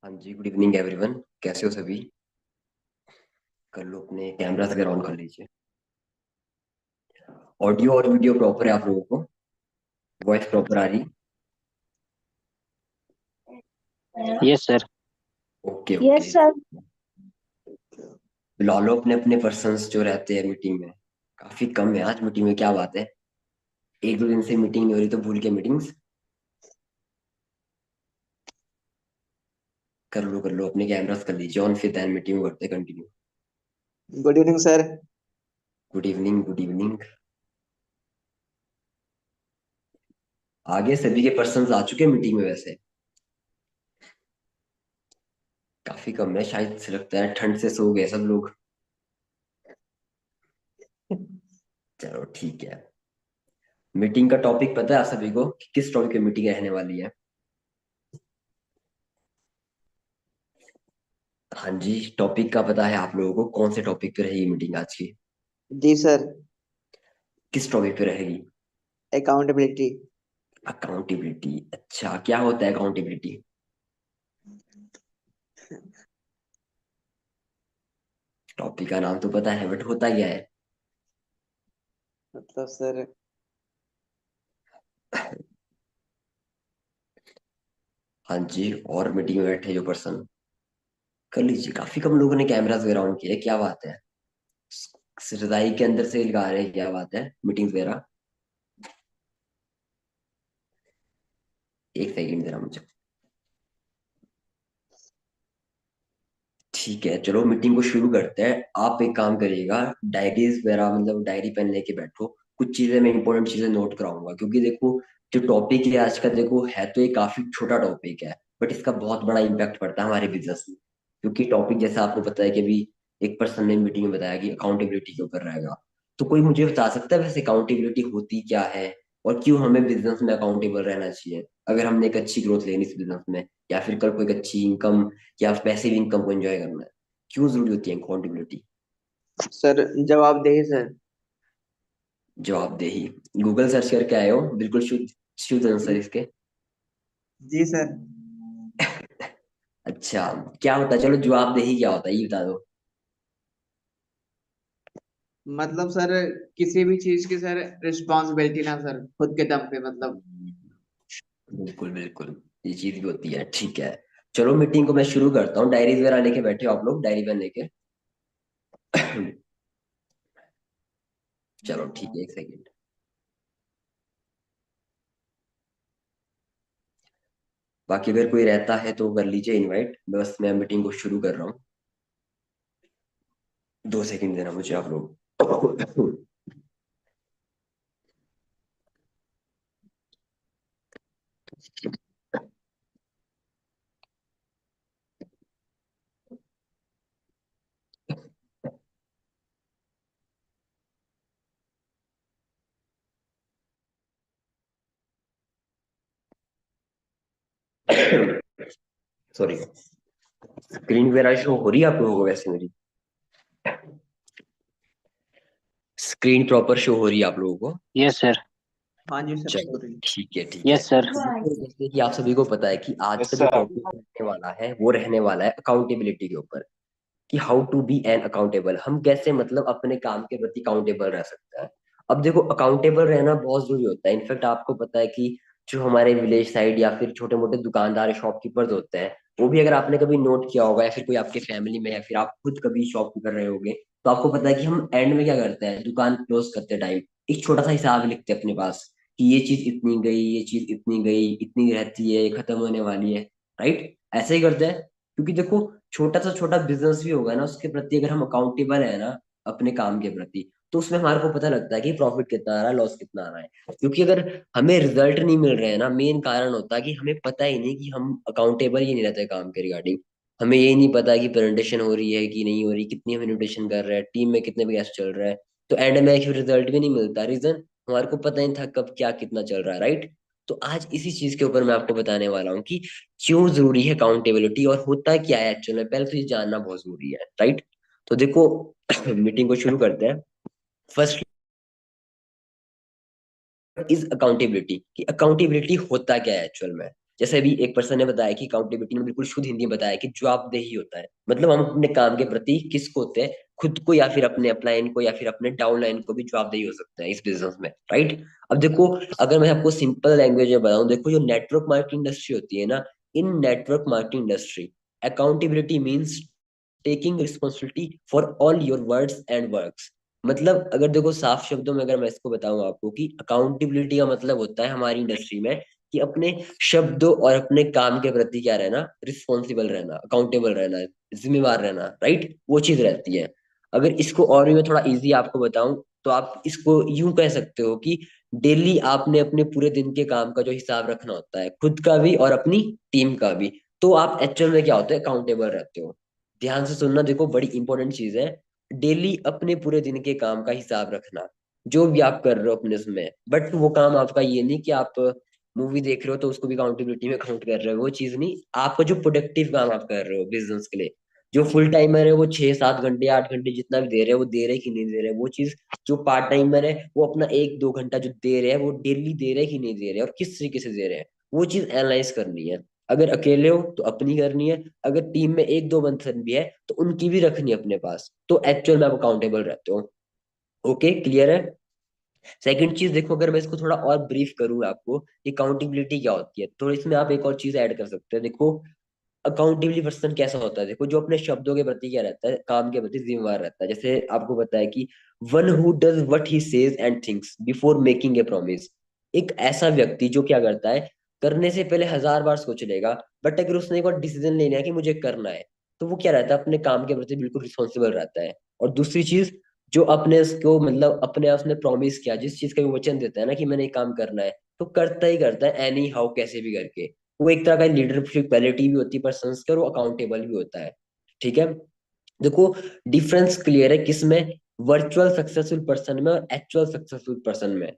हाँ जी, good evening everyone. कैसे हो सभी? कर लो, अपने कैमरास अगर ऑन कर लीजिए। ऑडियो और वीडियो प्रॉपर है आप लोगों को? वॉइस प्रॉपर आ रही? Yes sir. Okay yes okay. Sir. बुला लो अपने अपने पर्सन्स जो रहते हैं मीटिंग में। काफी कम है आज मीटिंग में, क्या बात है? एक दो दिन से मीटिंग नहीं हो रही तो भूल के मीटिंग्स। कर लो अपने कैमरास कर लीजिए ऑन, फिर दैन मीटिंग करते continue. Good evening sir. Good evening, good evening. आगे सभी के पर्सन्स आ चुके हैं मीटिंग में वैसे? काफी कम है शायद से, लगता है ठंड से सो गए सब लोग। चलो ठीक है। मीटिंग का टॉपिक पता है आप सभी को कि किस टॉपिक पे मीटिंग रहने वाली है? हाँ जी, टॉपिक का पता है आप लोगों को? कौन से टॉपिक पे रहेगी मीटिंग आज की? जी सर। किस टॉपिक पे रहेगी? अकाउंटेबिलिटी। अकाउंटेबिलिटी। अच्छा, क्या होता है अकाउंटेबिलिटी? टॉपिक का नाम तो पता है बट होता क्या है? मतलब सर, हाँ जी, और मीटिंग में बैठे जो पर्सन, कर लीजिए। काफी कम लोगों ने कैमरास वगैरह ऑन किए, क्या बात है? रजाई के अंदर से लगा रहे हैं, क्या बात है? मीटिंग वगैरह। एक सेकंड जरा मुझे। ठीक है, चलो मीटिंग को शुरू करते हैं। आप एक काम करिएगा, डायरीज वगैरह मतलब डायरी पेन लेके बैठो। कुछ चीजें मैं इंपॉर्टेंट चीजें नोट कराऊंगा, क्योंकि देखो जो टॉपिक है आज का, देखो है तो ये काफी छोटा टॉपिक है, बट इसका बहुत बड़ा इम्पैक्ट पड़ता है हमारे बिजनेस में। क्योंकि टॉपिक जैसा आपको पता है कि अभी एक पर्सन ने मीटिंग में बताया कि अकाउंटेबिलिटी के ऊपर रहेगा। तो कोई मुझे बता सकता है वैसे अकाउंटेबिलिटी होती क्या है, और क्यों हमें बिजनेस में अकाउंटेबल रहना चाहिए अगर हमने एक अच्छी ग्रोथ लेनी इस बिजनेस में, या फिर कल कोई एक अच्छी इनकम या पैसिव इनकम को एंजॉय करना है? क्यों जरूरी होती है अकाउंटेबिलिटी? सर जवाबदेही सर। जवाबदेही? गूगल सर्च करके आए हो? बिल्कुल शुद्ध शुद्ध आंसर इसके। जी सर। अच्छा, क्या होता है, चलो जवाबदेही क्या होता है ये बता दो। मतलब सर, किसी भी चीज की सर रिस्पॉन्सिबिलिटी ना सर, खुद के दम पे मतलब। बिल्कुल बिल्कुल, ये चीज भी होती है। ठीक है, चलो मीटिंग को मैं शुरू करता हूँ। डायरीज वगैरह लेके बैठे हो आप लोग, डायरी पेन लेके? चलो ठीक है, एक सेकेंड। बाकी अगर कोई रहता है तो कर लीजिए इनवाइट, बस मैं मीटिंग को शुरू कर रहा हूँ। 2 सेकंड देना मुझे आप लोग। सॉरी। स्क्रीन वगैरह शो हो रही है आप लोगों को वैसे मेरी? स्क्रीन प्रॉपर शो हो रही है आप लोगों को? Yes sir. हाँ जी सर, चलो सॉरी। ठीक है ठीक है। Yes sir. तो देखो, जैसे कि आप सभी को पता है कि आज यस का जो सर। टॉपिक रहने वाला है वो रहने वाला है अकाउंटेबिलिटी के ऊपर। कि how to be an accountable, हम कैसे मतलब अपने काम के प्रति अकाउंटेबल रह सकते हैं। अब देखो, अकाउंटेबल रहना बहुत जरूरी होता है। इनफैक्ट आपको पता है कि जो हमारे विलेज साइड या फिर छोटे मोटे दुकानदार शॉपकीपर्स होते हैं, वो भी अगर आपने कभी नोट किया होगा, या फिर कोई आपके फैमिली में, या फिर आप खुद कभी शॉप कर रहे होगे, तो आपको पता है कि हम एंड में क्या करते हैं, दुकान क्लोज करते टाइम एक छोटा सा हिसाब लिखते हैं अपने पास, कि ये चीज इतनी गई, ये चीज इतनी गई, इतनी रहती है, ये खत्म होने वाली है। राइट, ऐसे ही करते हैं। क्योंकि देखो, छोटा सा छोटा बिजनेस भी होगा ना, उसके प्रति अगर हम अकाउंटेबल है ना अपने काम के प्रति, तो उसमें हमारे को पता लगता है कि प्रॉफिट कितना आ रहा है, लॉस कितना आ रहा है। क्योंकि अगर हमें रिजल्ट नहीं मिल रहे हैं ना, मेन कारण होता है कि हमें पता ही नहीं कि हम अकाउंटेबल ही नहीं रहते काम के रिगार्डिंग। हमें यही नहीं पता कि प्रेजेंटेशन हो रही है कि नहीं हो रही, कितनी हम इनोटेशन कर रहे हैं, टीम में कितने पैसे चल रहा है। तो एंड में एक रिजल्ट भी नहीं मिलता, रीजन हमारे को पता ही नहीं था कब क्या कितना चल रहा है। राइट। तो आज इसी चीज के ऊपर मैं आपको बताने वाला हूँ कि क्यों जरूरी है अकाउंटेबिलिटी, और होता क्या है एक्चुअल में, पहले तो ये जानना बहुत जरूरी है। राइट। तो देखो, मीटिंग को शुरू करते हैं। फर्स्ट इज अकाउंटेबिलिटी, कि अकाउंटेबिलिटी होता क्या है एक्चुअल में। जैसे अभी एक पर्सन ने बताया कि अकाउंटेबिलिटी में बिल्कुल शुद्ध हिंदी में बताया कि जवाबदेही होता है, मतलब हम अपने काम के प्रति किसको होते हैं, खुद को या फिर अपने अपलाइन को या फिर अपने डाउनलाइन को भी जवाबदेही हो सकते हैं इस बिजनेस में, राइट। अब देखो, अगर मैं आपको सिंपल लैंग्वेज में बताऊं, देखो जो नेटवर्क मार्केटिंग इंडस्ट्री होती है ना, in network marketing industry accountability means taking responsibility for all your words and works. मतलब अगर देखो साफ शब्दों में अगर मैं इसको बताऊं आपको कि अकाउंटेबिलिटी का मतलब होता है हमारी इंडस्ट्री में कि अपने शब्दों और अपने काम के प्रति क्या रहना, रिस्पॉन्सिबल रहना, अकाउंटेबल रहना, जिम्मेवार रहना, राइट, वो चीज रहती है। अगर इसको और भी मैं थोड़ा इजी आपको बताऊं, तो आप इसको यूं कह सकते हो कि डेली आपने अपने पूरे दिन के काम का जो हिसाब रखना होता है, खुद का भी और अपनी टीम का भी, तो आप एक्चुअल में क्या होते हैं, अकाउंटेबल रहते हो। ध्यान से सुनना, देखो बड़ी इंपॉर्टेंट चीज है, डेली अपने पूरे दिन के काम का हिसाब रखना, जो भी आप कर रहे हो अपने उसमें। बट वो काम आपका ये नहीं कि आप मूवी देख रहे हो तो उसको भी अकाउंटेबिलिटी में काउंट कर रहे हो, वो चीज नहीं। आपका जो प्रोडक्टिव काम आप कर रहे हो बिजनेस के लिए, जो फुल टाइमर है वो 6 7 घंटे 8 घंटे जितना भी दे रहे हैं, वो दे रहे कि नहीं दे रहे, वो चीज। जो पार्ट टाइमर है वो अपना 1 2 घंटा जो दे रहे हैं, वो डेली दे रहे कि नहीं दे रहे, और किस तरीके से दे रहे हैं, वो चीज एनालाइज करनी है। अगर अकेले हो तो अपनी करनी है, अगर टीम में 1 2 बंदे भी है तो उनकी भी रखनी है अपने पास, तो एक्चुअल में आप अकाउंटेबल रहते हो। ओके, क्लियर है। सेकंड चीज देखो, अगर मैं इसको थोड़ा और ब्रीफ करूँ आपको कि अकाउंटेबिलिटी क्या होती है, तो इसमें आप एक और चीज ऐड कर सकते हैं। देखो अकाउंटेबली पर्सन कैसा होता है, देखो जो अपने शब्दों के प्रति क्या रहता है, काम के प्रति जिम्मेवार रहता है। जैसे आपको पता है कि one who does what he says and thinks before making a promise. एक ऐसा व्यक्ति जो क्या करता है, करने से पहले 1000 बार सोच लेगा, बट अगर उसने एक बार डिसीजन लेना है कि मुझे करना है, तो वो क्या रहता है, अपने काम के प्रति बिल्कुल रिस्पॉन्सिबल रहता है। और दूसरी चीज, जो अपने उसको मतलब अपने आप उसने प्रॉमिस किया, जिस चीज का भी वचन देता है ना कि मैंने ये काम करना है, तो करता ही करता है, एनी हाउ कैसे भी करके। वो एक तरह का लीडरशिप क्वालिटी भी होती है पर्सन के, और वो अकाउंटेबल भी होता है। ठीक है। देखो डिफरेंस क्लियर है किसमें, वर्चुअल सक्सेसफुल पर्सन में और एक्चुअल सक्सेसफुल पर्सन में।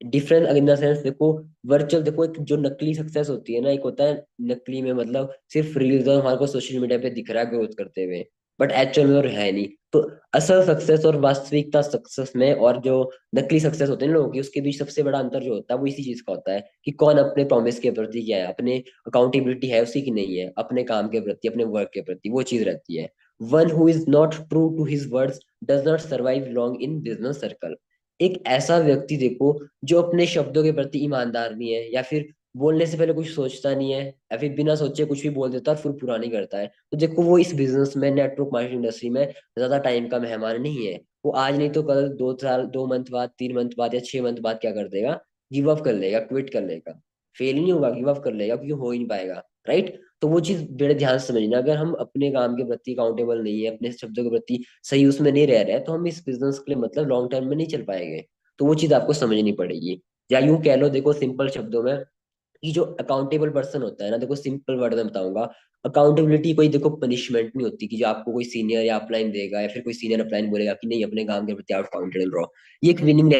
डिफरेंस इन द सेंस, देखो वर्चुअल, देखो एक जो नकली सक्सेस होती है ना, एक होता है नकली में मतलब सिर्फ रील्स और हमारे को सोशल मीडिया पे दिख रहा है ग्रोथ करते हुए, बट एक्चुअल में वो है नहीं। तो असल सक्सेस और वास्तविकता सक्सेस में और जो नकली सक्सेस होते हैं ना लोगों की, उसके बीच सबसे बड़ा अंतर जो होता है वो इसी चीज का होता है कि कौन अपने प्रॉमिस के प्रति क्या है, अपने अकाउंटेबिलिटी है उसी की नहीं है, अपने काम के प्रति अपने वर्क के प्रति, वो चीज रहती है। One who is not true to his words does not survive long in business circle. एक ऐसा व्यक्ति देखो जो अपने शब्दों के प्रति ईमानदार नहीं है, या फिर बोलने से पहले कुछ सोचता नहीं है, या फिर बिना सोचे कुछ भी बोल देता है और फिर पूरा नहीं करता है, तो देखो वो इस बिजनेस में, नेटवर्क मार्केटिंग इंडस्ट्री में ज्यादा टाइम का मेहमान नहीं है। वो आज नहीं तो कल, 2 साल 2 मंथ बाद 3 मंथ बाद या 6 मंथ बाद क्या कर देगा, गिव अप कर लेगा, क्विट कर लेगा। फेल नहीं होगा, गिव अप कर लेगा, क्योंकि हो ही नहीं पाएगा, राइट। तो वो चीज बड़े ध्यान से समझना, अगर हम अपने काम के प्रति अकाउंटेबल नहीं है, अपने शब्दों के प्रति सही उसमें नहीं रह रहे हैं, तो हम इस बिजनेस के लिए मतलब लॉन्ग टर्म में नहीं चल पाएंगे। तो वो चीज आपको समझनी पड़ेगी। या यूं कह लो, देखो सिंपल शब्दों में कि जो अकाउंटेबल पर्सन होता है ना, देखो सिंपल वर्ड में बताऊंगा, अकाउंटेबिलिटी कोई देखो पनिशमेंट नहीं होती कि जो आपको कोई सीनियर या अपलाइन देगा, या फिर कोई सीनियर अपलाइन बोलेगा कि नहीं अपने काम के प्रति आप अकाउंटेबल रहो। ये एक विनिंग,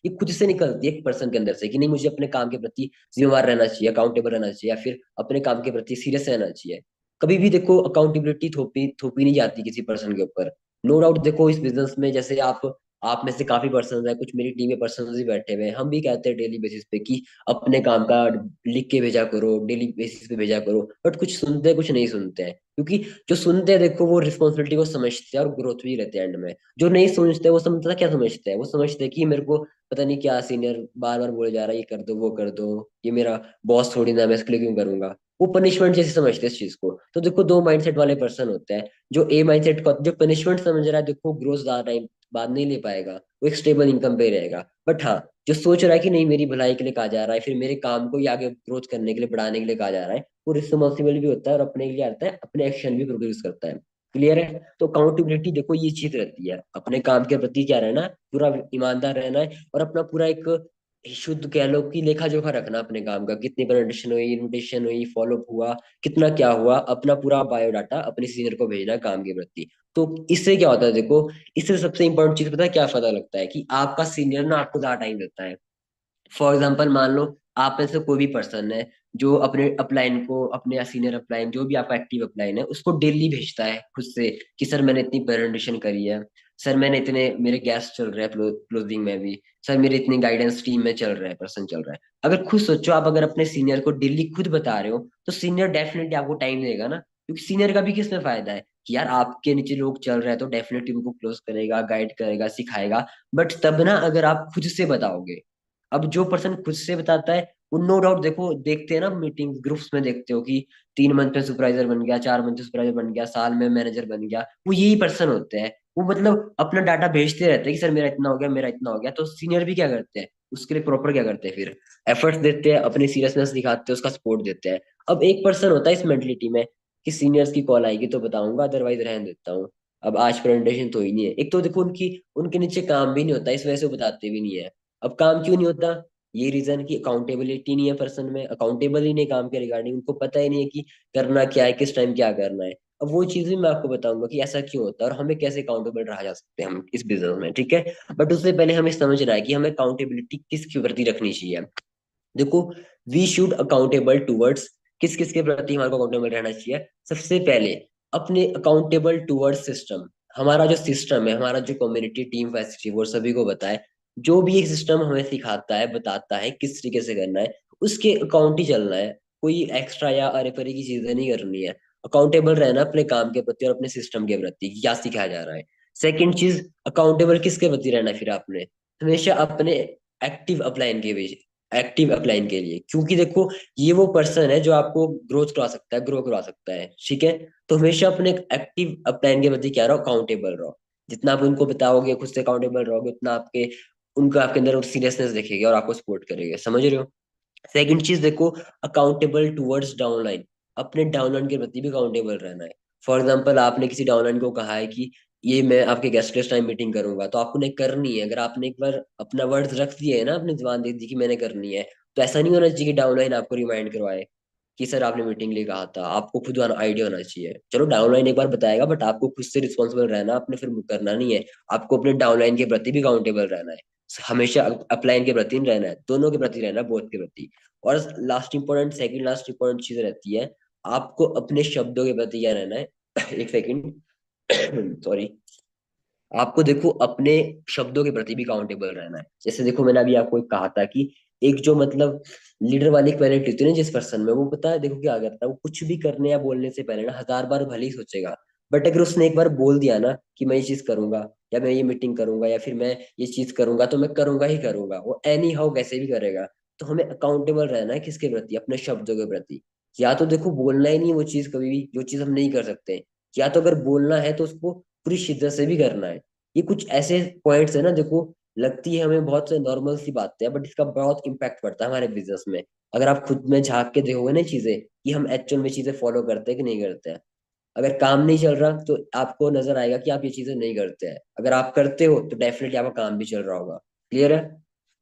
ये खुद से निकलती है एक पर्सन के अंदर से कि नहीं मुझे अपने काम के प्रति जिम्मेवार रहना चाहिए, अकाउंटेबल रहना चाहिए, या फिर अपने काम के प्रति सीरियस रहना चाहिए। कभी भी देखो अकाउंटेबिलिटी थोपी थोपी नहीं जाती किसी पर्सन के ऊपर। नो डाउट, देखो इस बिजनेस में जैसे आप में से काफी पर्सन है, कुछ मेरी टीम में पर्सन भी बैठे हुए हैं, हम भी कहते हैं डेली बेसिस पे कि अपने काम का लिख के भेजा करो, डेली बेसिस पे भेजा करो, बट कुछ सुनते हैं कुछ नहीं सुनते हैं, क्योंकि जो सुनते हैं देखो वो रिस्पॉन्सिबिलिटी को समझते हैं और ग्रोथ भी रहते हैं एंड में। जो नहीं समझते वो समझता क्या समझते हैं, वो समझते हैं कि मेरे को पता नहीं क्या सीनियर बार बार बोले जा रहा है, ये कर दो वो कर दो, ये मेरा बॉस थोड़ी ना, मैं इसके लिए क्यों करूंगा। वो पनिशमेंट जैसे समझते हैं इस चीज को। तो देखो दो माइंडसेट वाले पर्सन होते हैं, जो ए माइंडसेट को जो पनिशमेंट समझ रहा है, देखो ग्रोथ ज्यादा टाइम बाद नहीं ले पाएगा, वो एक स्टेबल इनकम पे ही रहेगा। बट हाँ, जो सोच रहा है कि नहीं मेरी भलाई के लिए कहा जा रहा है, फिर मेरे काम को ही आगे ग्रोथ करने के लिए बढ़ाने के लिए कहा जा रहा है, वो रिस्पॉन्सिबल भी होता है और अपने लिए आता है, अपने एक्शन भी प्रोड्यूस करता है। क्लियर है। तो अकाउंटेबिलिटी देखो ये चीज रहती है, अपने काम के प्रति क्या रहना है, पूरा ईमानदार रहना है, और अपना पूरा एक शुद्ध कह लो कि लेखा जोखा रखना अपने काम का, कितनी प्रेजेंटेशन हुई, इन्विटेशन हुई, फॉलोअप हुआ, कितना क्या हुआ, अपना पूरा बायोडाटा अपने सीनियर को भेजना है काम के प्रति। तो इससे क्या होता है देखो, इससे सबसे इंपॉर्टेंट चीज पता है क्या फायदा लगता है, कि आपका सीनियर ना आपको ज्यादा टाइम देता है। फॉर एग्जाम्पल मान लो आप में से कोई भी पर्सन है जो अपने अपलाइन को, अपने सीनियर अपलाइन जो भी आपका एक्टिव अपलाइन है, उसको डेली भेजता है खुद से कि सर मैंने इतनी प्रेजेंटेशन करी है, सर मैंने इतने मेरे गैस चल रहे हैं क्लोजिंग में भी, सर मेरे इतनी गाइडेंस टीम में चल रहा है, पर्सन चल रहा है। अगर खुद सोचो, आप अगर अपने सीनियर को डेली खुद बता रहे हो तो सीनियर डेफिनेटली आपको टाइम देगा ना, क्योंकि सीनियर का भी किसमें फायदा है कि यार आपके नीचे लोग चल रहे हैं तो डेफिनेटली उनको क्लोज करेगा, गाइड करेगा, सिखाएगा। बट तब ना अगर आप खुद से बताओगे, अब जो पर्सन खुद से बताता है वो नो डाउट, देखो देखते हैं ना मीटिंग ग्रुप्स में, देखते हो कि 3 मंथ में सुपरवाइजर बन गया, 4 मंथ में सुपरवाइजर बन गया, साल में मैनेजर बन गया, वो यही पर्सन होते हैं। वो मतलब अपना डाटा भेजते रहते हैं कि सर मेरा इतना हो गया, मेरा इतना हो गया। तो सीनियर भी क्या करते हैं उसके लिए, प्रॉपर क्या करते हैं फिर, एफर्ट्स देते हैं, अपनी सीरियसनेस दिखाते हैं, उसका सपोर्ट देते हैं। अब एक पर्सन होता है इस मेंटलिटी में कि सीनियर्स की कॉल आएगी तो बताऊंगा, अदरवाइज रहने देता हूँ। अब आज प्रेजेंटेशन तो ही नहीं है, एक तो देखो उनकी उनके नीचे काम भी नहीं होता, इस वजह से वो बताते भी नहीं है। अब काम क्यों नहीं होता, ये रीजन कि अकाउंटेबिलिटी नहीं है पर्सन में, अकाउंटेबल ही नहीं काम के रिगार्डिंग, उनको पता ही नहीं है कि करना क्या है, किस टाइम क्या करना है। अब वो चीज भी मैं आपको बताऊंगा कि ऐसा क्यों होता है और हमें कैसे अकाउंटेबल रहा जा सकते हैं हम इस बिजनेस में, ठीक है। बट उससे पहले हमें समझना है कि हमें अकाउंटेबिलिटी किसके प्रति रखनी चाहिए। देखो, वी शुड अकाउंटेबल टूवर्ड्स, किस किस के प्रति हमारे को अकाउंटेबल रहना चाहिए। सबसे पहले अपने अकाउंटेबल टूवर्ड्स सिस्टम, हमारा जो सिस्टम है, हमारा जो कम्युनिटी टीम फैसिलिटी, वो सभी को बताए। जो भी एक सिस्टम हमें सिखाता है, बताता है किस तरीके से करना है, उसके अकाउंट ही चलना है। कोई एक्स्ट्रा या अरे परे की चीजें नहीं करनी है। अकाउंटेबल रहना अपने काम के प्रति और अपने सिस्टम के प्रति, क्या सिखाया जा रहा है। सेकंड चीज, अकाउंटेबल किसके प्रति रहना है फिर आपने, हमेशा अपने एक्टिव अपलाइन के एक्टिव अपलाइन के लिए, क्योंकि देखो ये वो पर्सन है जो आपको ग्रोथ करवा सकता है, ग्रो करवा सकता है, ठीक है। तो हमेशा अपने एक्टिव अपलाइन के प्रति क्या रहो, अकाउंटेबल रहो। जितना आप उनको बताओगे, खुद से अकाउंटेबल रहोगे, उतना आपके उनका आपके अंदर सीरियसनेस दिखेगी और आपको सपोर्ट करेंगे, समझ रहे हो। सेकंड चीज देखो, अकाउंटेबल टूवर्ड्स डाउनलाइन, अपने डाउनलाइन के प्रति भी अकाउंटेबल रहना है। फॉर एग्जाम्पल, आपने किसी डाउनलाइन को कहा है कि ये मैं आपके गेस्ट के टाइम मीटिंग करूंगा, तो आपको नहीं करनी है। अगर आपने एक बार अपना वर्ड्स रख दिए है ना, अपनी जुबान दे दी कि मैंने करनी है, तो ऐसा नहीं होना चाहिए कि डाउनलाइन आपको रिमाइंड करवाए कि सर आपने मीटिंग लिए कहा था। आपको खुद आइडिया होना चाहिए। चलो डाउनलाइन एक बार बताएगा, बट आपको खुद से रिस्पॉन्सिबल रहना, आपने फिर करना नहीं है। आपको अपने डाउनलाइन के प्रति भी अकाउंटेबल रहना है, हमेशा अपलाइन के प्रति नहीं रहना है, दोनों के प्रति रहना है, बोथ के प्रति। और last important, second last important चीज रहती है, आपको अपने शब्दों के प्रति क्या रहना है। एक सेकंड, सॉरी। आपको देखो अपने शब्दों के प्रति भी काउंटेबल रहना है। जैसे देखो, मैंने अभी आपको एक कहा था कि एक जो मतलब लीडर वाली क्वालिटी होती है ना जिस पर्सन में, वो पता है देखो क्या करता है, वो कुछ भी करने या बोलने से पहले ना 1000 बार भले ही सोचेगा। बट अगर उसने एक बार बोल दिया ना कि मैं ये चीज करूंगा, या मैं ये मीटिंग करूंगा, या फिर मैं ये चीज करूंगा, तो मैं करूंगा ही करूंगा, वो एनी हाउ कैसे भी करेगा। तो हमें अकाउंटेबल रहना है किसके प्रति, अपने शब्दों के प्रति। या तो देखो बोलना ही नहीं वो चीज, कभी भी जो चीज हम नहीं कर सकते, या तो अगर बोलना है तो उसको पूरी शिद्दत से भी करना है। ये कुछ ऐसे पॉइंट्स है ना, देखो लगती है हमें बहुत नॉर्मल सी बात है, बट इसका बहुत इम्पैक्ट पड़ता है हमारे बिजनेस में। अगर आप खुद में झांक के देखोगे ना चीजें, कि हम एक्चुअल में चीजें फॉलो करते हैं कि नहीं करते हैं। अगर काम नहीं चल रहा तो आपको नजर आएगा कि आप ये चीजें नहीं करते हैं, अगर आप करते हो तो डेफिनेटली आपका काम भी चल रहा होगा। क्लियर है।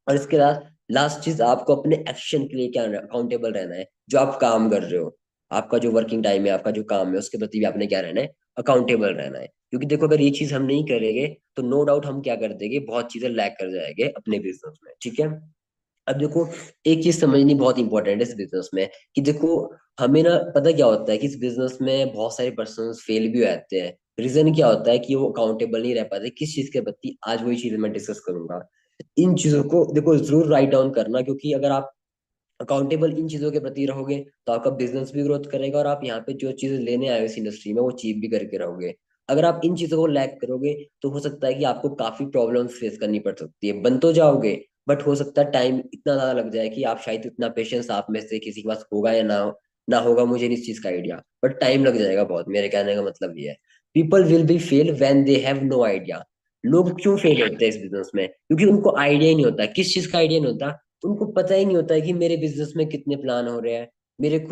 और इसके बाद लास्ट चीज, आपको अपने एक्शन के लिए क्या अकाउंटेबल रहना है, जो आप काम कर रहे हो, आपका जो वर्किंग टाइम है, आपका जो काम है, उसके प्रति भी आपने क्या रहना है, अकाउंटेबल रहना है। क्योंकि देखो अगर ये चीज हम नहीं करेंगे तो नो डाउट हम क्या कर देंगे, बहुत चीजें लैग कर जाएंगे अपने बिजनेस में, ठीक है। अब देखो, एक चीज समझनी बहुत इंपॉर्टेंट है इस बिजनेस में, कि देखो हमें ना पता क्या होता है कि इस बिजनेस में बहुत सारे पर्सन फेल भी हो जाते हैं। रीजन क्या होता है कि वो अकाउंटेबल नहीं रह पाते किस चीज के प्रति, आज वही चीज मैं डिस्कस करूंगा। इन चीजों को देखो जरूर राइट डाउन करना, क्योंकि अगर आप अकाउंटेबल इन चीजों के प्रति रहोगे तो आपका बिजनेस भी ग्रोथ करेगा, और आप यहाँ पे जो चीजें लेने आए हो इस इंडस्ट्री में वो अचीव भी करके रहोगे। अगर आप इन चीजों को लैक करोगे तो हो सकता है कि आपको काफी प्रॉब्लम्स फेस करनी पड़ सकती है। बन तो जाओगे, बट हो सकता है टाइम इतना ज्यादा लग जाए कि आप शायद, इतना पेशेंस आप में से किसी के पास होगा या ना होगा, मुझे नहीं इस चीज का आइडिया, बट टाइम लग जाएगा बहुत। मेरे कहने का मतलब ये है, people will be fail when they have no idea. लोग क्यों फेल होते हैं इस बिजनेस में, क्योंकि उनको आइडिया ही नहीं होता, किस चीज का आइडिया नहीं होता, उनको पता ही नहीं होता है कि मेरे बिजनेस में कितने प्लान हो रहे हैं,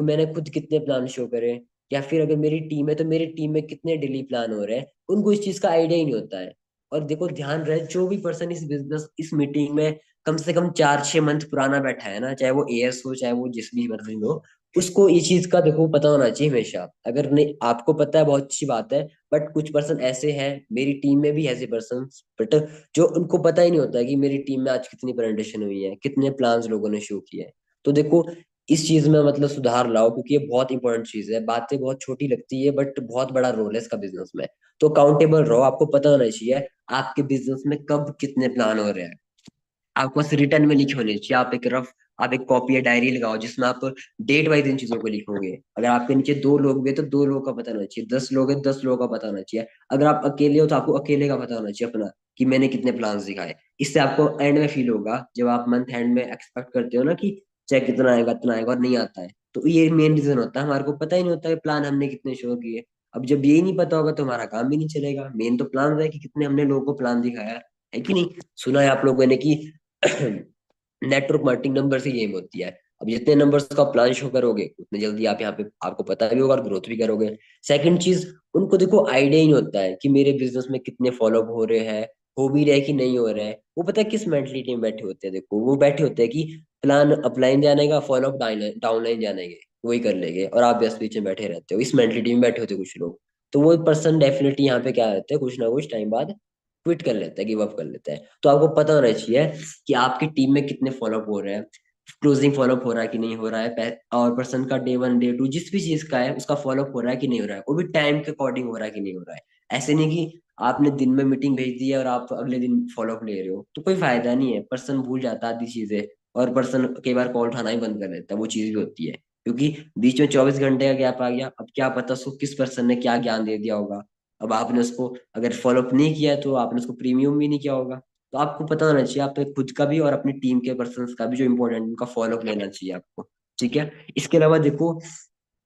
मैंने खुद कितने प्लान शो करे, या फिर अगर मेरी टीम है तो मेरी टीम में कितने डेली प्लान हो रहे हैं। उनको इस चीज का आइडिया ही नहीं होता है। और देखो ध्यान रहे, जो भी पर्सन इस मीटिंग में कम से कम 4-6 मंथ पुराना बैठा है ना, चाहे वो एएस हो, चाहे वो जिस भी मर्जी में हो, उसको ये चीज का देखो पता होना चाहिए हमेशा। अगर नहीं आपको पता है बहुत अच्छी बात है, बट कुछ पर्सन ऐसे हैं, मेरी टीम में भी ऐसे पर्सन, बट जो उनको पता ही नहीं होता है कि मेरी टीम में आज कितनी प्रेजेंटेशन हुई है, कितने प्लान्स लोगों ने शो किए हैं। तो देखो इस चीज में मतलब सुधार लाओ, क्योंकि ये बहुत इंपॉर्टेंट चीज है। बातें बहुत छोटी लगती है बट बहुत बड़ा रोल है इसका बिजनेस में। तो अकाउंटेबल रहो, आपको पता होना चाहिए आपके बिजनेस में कब कितने प्लान हो रहे हैं। आपको बस रिटर्न में लिखे होने चाहिए। आप एक कॉपी या डायरी लगाओ जिसमें आप डेट वाइज इन चीजों को लिखोगे। अगर आपके नीचे 2 लोग भी हैं, तो 2 लोगों का पता होना चाहिए। 10 लोग हैं, 10 लोगों का पता होना चाहिए। अगर आप अकेले हो तो आपको अकेले का पता होना चाहिए अपना, कि मैंने कितने प्लान दिखाए। इससे आपको एंड में फील होगा, जब आप मंथ एंड में एक्सपेक्ट करते हो ना कि चेक कितना आएगा और नहीं आता है, तो ये मेन रीजन होता है हमारे को पता ही नहीं होता है प्लान हमने कितने शो किए। अब जब यही नहीं पता होगा तो हमारा काम भी नहीं चलेगा। मेन तो प्लान है कि कितने हमने लोगों को प्लान दिखाया है कि नहीं। सुना है आप लोगों ने कि नेटवर्क मार्केटिंग नंबर से गेम होती है। अब जितने नंबर्स का प्लान शो करोगे उतने जल्दी आप यहाँ पे आपको पता भी होगा और ग्रोथ भी करोगे। सेकंड चीज, उनको देखो आइडिया ही नहीं होता है कि मेरे बिजनेस में कितने फॉलोअप हो रहे हैं, हो भी रहे कि नहीं हो रहे हैं। वो पता है किस मेंटलिटी में बैठे होते हैं? देखो वो बैठे होते हैं कि प्लान अपलाइन जाने का, फॉलोअप डाउनलाइन जाने के, वही कर लेंगे और आप बस बीच में बैठे रहते हो। इस मेंटलिटी में बैठे होते हैं कुछ लोग। तो वो पर्सन डेफिनेटली यहाँ पे क्या रहते हैं, कुछ ना कुछ टाइम बाद क्विट कर लेता है, गिव अप कर लेता है। तो आपको पता होना चाहिए कि आपकी टीम में कितने फॉलोअप हो रहे हैं, क्लोजिंग फॉलोअप हो रहा है कि नहीं हो रहा है, और पर्सन का डे 1 डे 2 जिस भी चीज का है उसका फॉलोअप हो रहा है कि नहीं हो रहा है, वो भी टाइम के अकॉर्डिंग हो रहा है कि नहीं हो रहा है। ऐसे नहीं कि आपने दिन में मीटिंग भेज दी है और आप अगले दिन फॉलोअप ले रहे हो, तो कोई फायदा नहीं है। पर्सन भूल जाता है आधी चीजें, और पर्सन कई बार कॉल उठाना ही बंद कर देता है। वो चीज भी होती है, क्योंकि बीच में 24 घंटे का गैप आ गया। अब क्या पता उसको किस पर्सन ने क्या ज्ञान दे दिया होगा। अब आपने उसको अगर फॉलोअप नहीं किया है तो आपने उसको प्रीमियम भी नहीं किया होगा। तो आपको पता होना चाहिए आप खुद का भी और अपनी टीम के पर्सन का भी जो इंपॉर्टेंट उनका फॉलोअप लेना चाहिए आपको। ठीक है। इसके अलावा देखो,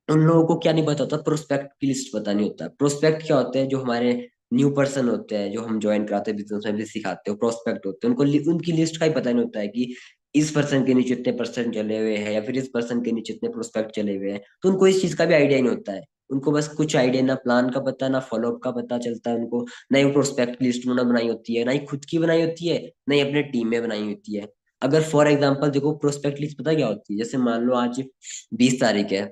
उन लोगों को क्या नहीं पता होता, प्रोस्पेक्ट की लिस्ट पता नहीं होता। प्रोस्पेक्ट क्या होते हैं? जो हमारे न्यू पर्सन होते हैं, जो हम ज्वाइन कराते हैं बिजनेस में भी सिखाते हो, प्रोस्पेक्ट होते हैं। उनको उनकी लिस्ट का ही पता नहीं होता है कि इस पर्सन के नीचे इतने परसेंट चले हुए हैं या फिर इस पर्सन के नीचे इतने प्रोस्पेक्ट चले हुए हैं। तो उनको इस चीज का भी आइडिया नहीं होता है। उनको बस कुछ आइडिया, ना प्लान का पता, ना फॉलोअप का पता चलता है उनको। ना ही प्रोस्पेक्ट लिस्ट उन्होंने बनाई होती है, ना ही खुद की बनाई होती है, ना ही अपने टीम में बनाई होती है। अगर फॉर एग्जाम्पल देखो, प्रोस्पेक्ट लिस्ट पता क्या होती है? जैसे मान लो आज 20 तारीख है,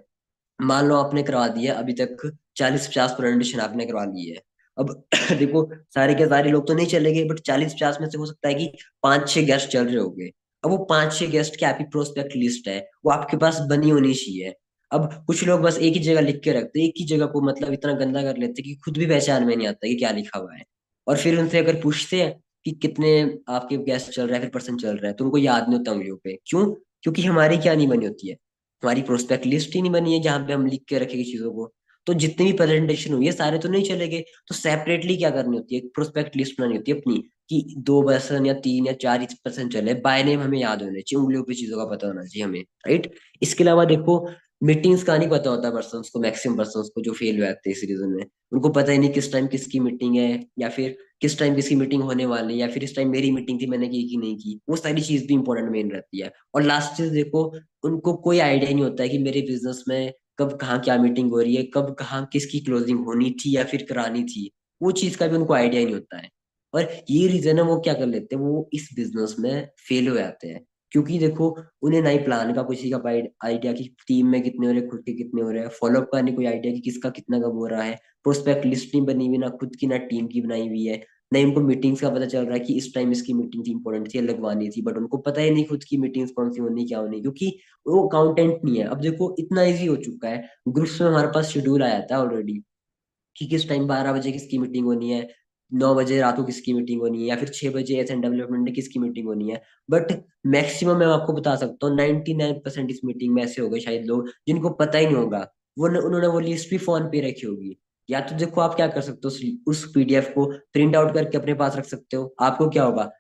मान लो आपने करवा दिया अभी तक 40-50 प्रेजेंटेशन आपने करवा ली है। अब देखो, सारे के सारे लोग तो नहीं चले गए, बट 40-50 में से हो सकता है कि 5-6 गेस्ट चल रहे होंगे। अब वो 5-6 गेस्ट की आपकी प्रोस्पेक्ट लिस्ट है, वो आपके पास बनी होनी चाहिए। अब कुछ लोग बस एक ही जगह लिख के रखते हैं, एक ही जगह को मतलब इतना गंदा कर लेते हैं कि खुद भी पहचान में नहीं आता कि क्या लिखा हुआ है। और फिर उनसे अगर पूछते हैं कि कितने आपके गेस्ट चल रहे हैं, फिर पर्सन चल रहा है, तो उनको याद नहीं होता उंगलियों पे। क्यों? क्योंकि हमारी क्या नहीं बनी होती है, हमारी प्रोस्पेक्ट लिस्ट ही नहीं बनी है जहां पे हम लिख के रखेंगे चीजों को। तो जितने भी प्रेजेंटेशन हुई है सारे तो नहीं चलेंगे। तो सेपरेटली क्या करनी होती है, प्रोस्पेक्ट लिस्ट बनानी होती है अपनी, कि 2 पर्सन या 3 या 4 पर्सन चले, बाय नेम हमें याद होने चाहिए, उंगलियों पे चीजों का पता होना चाहिए हमें। राइट। इसके अलावा देखो, मीटिंग्स का नहीं पता होता पर्सन को, मैक्सिमम पर्सन को जो फेल हुए आते हैं इस रीजन में। उनको पता ही नहीं किस टाइम किसकी मीटिंग है, या फिर किस टाइम किसकी मीटिंग होने वाली है, या फिर इस टाइम मेरी मीटिंग थी मैंने की कि नहीं की। वो सारी चीज भी इंपॉर्टेंट मेन रहती है। और लास्ट चीज देखो, उनको कोई आइडिया नहीं होता है कि मेरे बिजनेस में कब कहाँ क्या मीटिंग हो रही है, कब कहाँ किसकी क्लोजिंग होनी थी या फिर करानी थी। वो चीज का भी उनको आइडिया ही नहीं होता है। और ये रीजन है वो क्या कर लेते हैं, वो इस बिजनेस में फेल हो जाते हैं। क्योंकि देखो, उन्हें ना ही प्लान का किसी का आइडिया कि टीम में कितने हो रहे हैं, खुद के कितने हो रहे हैं, फॉलोअप का नहीं कोई आइडिया कि किसका कितना कब हो रहा है, प्रोस्पेक्ट लिस्ट नहीं बनी हुई, ना खुद की ना टीम की बनाई हुई है। नहीं उनको मीटिंग्स का पता चल रहा है कि इस टाइम इसकी मीटिंग थी, इंपॉर्टेंट थी, लगवानी थी, बट उनको पता ही नहीं खुद की मीटिंग्स कौन सी होनी क्या होनी, क्योंकि वो अकाउंटेंट नहीं है। अब देखो इतना इजी हो चुका है, ग्रुप्स में हमारे पास शेड्यूल आ जाता है ऑलरेडी कि किस टाइम 12 बजे किसकी मीटिंग होनी है, 9 बजे रात को किसकी मीटिंग होनी है, या फिर 6 बजे एस एंड डेवलपमेंट में किसकी मीटिंग होनी है। बट मैक्सिमम मैं आपको बता सकता हूँ 99% इस मीटिंग में ऐसे हो गए शायद लोग जिनको पता ही नहीं होगा। उन्होंने वो लिस्ट भी फोन पे रखी होगी। या तो देखो आप क्या कर सकते हो, उस पीडीएफ को प्रिंट आउट करके अपने पास रख सकते हो। आपको क्या होगा,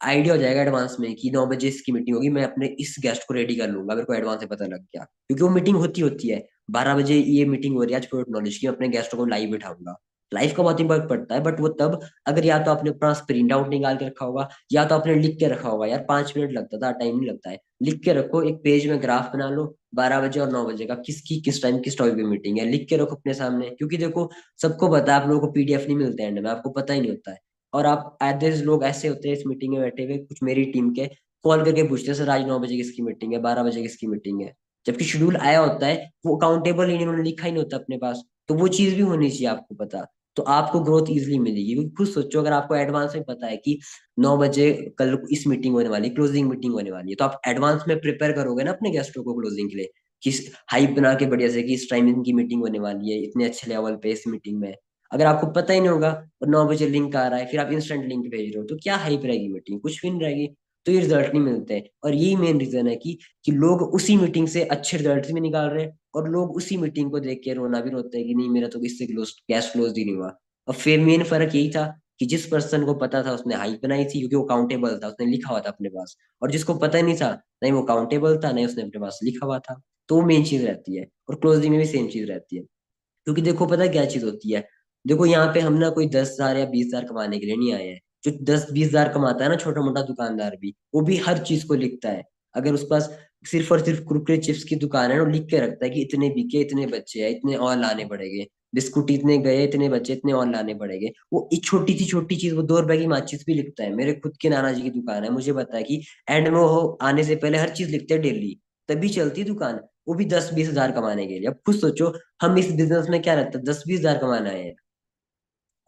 आइडिया हो जाएगा एडवांस में कि 9 बजे इसकी मीटिंग होगी, मैं अपने इस गेस्ट को रेडी कर लूंगा, मेरे को एडवांस में पता लग गया, क्योंकि वो मीटिंग होती होती है। 12 बजे ये मीटिंग हो रही है आज प्रोडक्ट नॉलेज की, मैं अपने गेस्टों को लाइव बिठाऊंगा। लाइव का बहुत इंपॉर्टेंट पड़ता है, बट वो तब अगर या तो आपने पास प्रिंट आउट निकाल के रखा होगा, या तो आपने लिख के रखा होगा। यार 5 मिनट लगता था, टाइम नहीं लगता है। लिख के रखो, एक पेज में ग्राफ बना लो, 12 बजे और 9 बजे का किसकी किस टाइम किस टॉपिक पे मीटिंग है, लिख के रखो अपने सामने। क्योंकि देखो, सबको पता है आप लोगों को पीडीएफ नहीं मिलते एंड में, आपको पता ही नहीं होता है। और आप आधे लोग ऐसे होते हैं इस मीटिंग में बैठे हुए, कुछ मेरी टीम के कॉल करके पूछते हैं, सर आज 9 बजे किसकी मीटिंग है, 12 बजे किसकी मीटिंग है। जबकि शेड्यूल आया होता है, वो अकाउंटेबल ही नहीं, उन्होंने लिखा ही नहीं होता अपने पास। तो वो चीज भी होनी चाहिए आपको पता। तो आपको ग्रोथ इजीली मिलेगी। क्योंकि खुद सोचो, अगर आपको एडवांस में पता है कि 9 बजे कल को इस मीटिंग होने वाली है, क्लोजिंग मीटिंग होने वाली है, तो आप एडवांस में प्रिपेयर करोगे ना अपने गेस्टों को क्लोजिंग के लिए, कि हाइप बना के बढ़िया से कि इस टाइम इनकी मीटिंग होने वाली है, इतने अच्छे लेवल पे इस मीटिंग में। अगर आपको पता ही नहीं होगा और 9 बजे लिंक आ रहा है, फिर आप इंस्टेंट लिंक भेज रहे हो, तो क्या हाइप रहेगी मीटिंग? कुछ भी नहीं रहेगी। तो ये रिजल्ट नहीं मिलते हैं। और यही मेन रीजन है कि लोग उसी मीटिंग से अच्छे रिजल्ट भी निकाल रहे हैं, और लोग उसी मीटिंग को देख के रोना भी रोते हैं कि नहीं, मेरा तो इससे कैश क्लोज ही नहीं हुआ। अब फिर मेन फर्क यही था कि जिस पर्सन को पता था उसने हाइप बनाई थी, क्योंकि वो काउंटेबल था, उसने लिखा हुआ था अपने पास। और जिसको पता नहीं था, नहीं वो काउंटेबल था, नहीं उसने अपने पास लिखा हुआ था। तो वो मेन चीज रहती है। और क्लोजिंग में भी सेम चीज रहती है। क्योंकि देखो पता है क्या चीज होती है। देखो यहाँ पे हम ना कोई 10,000 या 20,000 कमाने के लिए नहीं आए हैं। जो 10-20,000 कमाता है ना छोटा मोटा दुकानदार भी, वो भी हर चीज को लिखता है। अगर उस पास सिर्फ और सिर्फ कुरकुरे चिप्स की दुकान है, वो लिख के रखता है कि इतने बिके, इतने बच्चे हैं, इतने और लाने पड़ेंगे। बिस्कुट इतने गए, इतने बच्चे, इतने और लाने पड़ेंगे। वो एक छोटी चीज, वो 2 रुपए की माचिस भी लिखता है। मेरे खुद के नाना जी की दुकान है, मुझे पता है कि एंड में वो आने से पहले हर चीज लिखते हैं डेली, तभी चलती है दुकान। वो भी 10-20 हजार कमाने के लिए। अब खुद सोचो, हम इस बिजनेस में क्या रहता है, 10-20 हजार कमाना है।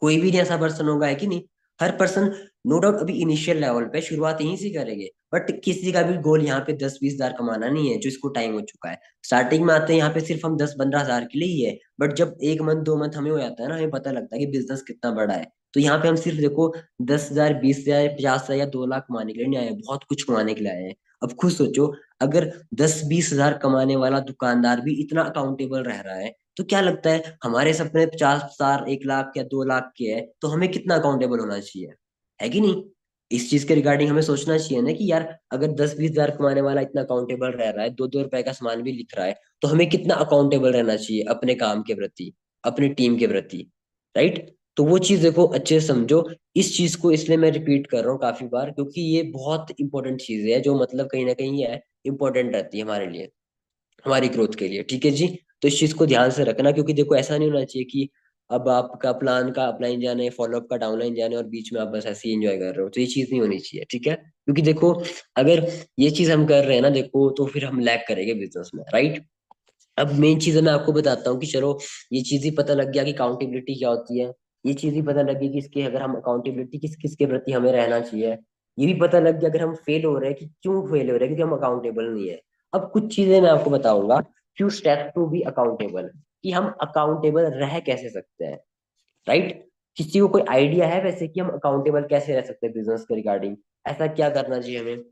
कोई भी नहीं ऐसा पर्सन होगा, है कि नहीं? हर पर्सन, नो डाउट, अभी इनिशियल लेवल पे शुरुआत यहीं से करेंगे। बट किसी का भी गोल यहाँ पे 10-20 हजार कमाना नहीं है, जो इसको टाइम हो चुका है। स्टार्टिंग में आते हैं यहाँ पे सिर्फ हम 10-15 हजार के लिए ही है। बट जब 1 मंथ 2 मंथ हमें हो जाता है ना, हमें पता लगता है कि बिजनेस कितना बड़ा है। तो यहाँ पे हम सिर्फ देखो 10,000, 20,000, 50,000 या 2 लाख कमाने के लिए नहीं आए हैं, बहुत कुछ कमाने के लिए आए हैं। अब खुद सोचो, अगर 10-20 हजार कमाने वाला दुकानदार भी इतना अकाउंटेबल रह रहा है, तो क्या लगता है हमारे सपने 50,000, 1 लाख या 2 लाख के है, तो हमें कितना अकाउंटेबल होना चाहिए? है कि नहीं? इस चीज के रिगार्डिंग हमें सोचना चाहिए ना कि यार, अगर 10-20 हजार कमाने वाला इतना अकाउंटेबल रह रहा है, 2-2 रुपए का सामान भी लिख रहा है, तो हमें कितना अकाउंटेबल रहना चाहिए अपने काम के प्रति, अपनी टीम के प्रति। राइट? तो वो चीज देखो, अच्छे से समझो। इस चीज को इसलिए मैं रिपीट कर रहा हूँ काफी बार, क्योंकि ये बहुत इंपॉर्टेंट चीज है, जो मतलब कहीं ना कहीं ये है, इंपॉर्टेंट रहती है हमारे लिए, हमारी ग्रोथ के लिए। ठीक है जी? तो इस चीज को ध्यान से रखना, क्योंकि देखो ऐसा नहीं होना चाहिए कि अब आपका प्लान का अपलाइन जाना है, फॉलोअप का डाउनलाइन जाना है, और बीच में आप बस ऐसे ही एंजॉय कर रहे हो। तो ये चीज नहीं होनी चाहिए। ठीक है? क्योंकि देखो, अगर ये चीज हम कर रहे हैं ना, देखो, तो फिर हम लैग करेंगे बिजनेस में। राइट? अब मेन चीज मैं आपको बताता हूँ कि चलो, ये चीज ही पता लग गया कि अकाउंटेबिलिटी क्या होती है। ये चीज ही पता लगी कि इसके, अगर हम अकाउंटेबिलिटी किस किस के प्रति हमें रहना चाहिए। ये भी पता लग गया अगर हम फेल हो रहे हैं कि क्यों फेल हो रहे हैं, क्योंकि हम अकाउंटेबल नहीं है। अब कुछ चीजें मैं आपको बताऊंगा, few steps to be accountable, कि हम अकाउंटेबल रह कैसे सकते हैं। राइट? किसी को कोई आइडिया है वैसे कि हम अकाउंटेबल कैसे रह सकते हैं बिजनेस के रिगार्डिंग? ऐसा क्या करना चाहिए हमें?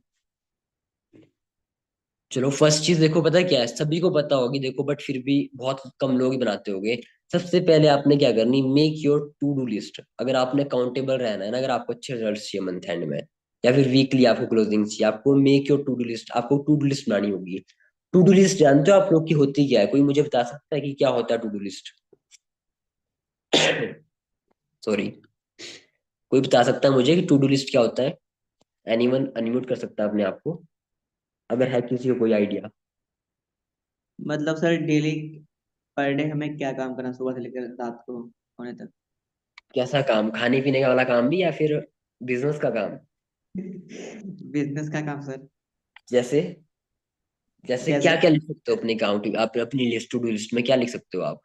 चलो, फर्स्ट चीज देखो पता है क्या है, सभी को पता होगी देखो, बट फिर भी बहुत कम लोग ही बनाते होंगे। सबसे पहले आपने क्या करनी, make your to do list. अगर आपने काउंटेबल रहना है ना, अगर आपको अच्छे रिजल्ट चाहिए मंथ एंड में, या फिर वीकली आपको क्लोजिंग चाहिए, आपको make your to do list, आपको टू डू लिस्ट बनानी होगी। टू डू लिस्ट जानते हो आप लोग की होती क्या है? कोई मुझे बता सकता है कि क्या होता है टू डू लिस्ट? सॉरी, कोई बता सकता है मुझे कि टू डू लिस्ट क्या होता है? एनीवन अनम्यूट कर सकता है अपने आप को, अगर है किसी को कोई आइडिया। मतलब सर डेली पर डे हमें क्या काम करना, सुबह से लेकर रात को होने तक? कैसा काम, खाने पीने का वाला काम भी, या फिर बिजनेस का काम? बिजनेस का काम सर। जैसे, जैसे क्या जैसे क्या लिख सकते हो अपने काम, आप अपनी लिस्ट, टू डू लिस्ट में क्या लिख सकते हो आप?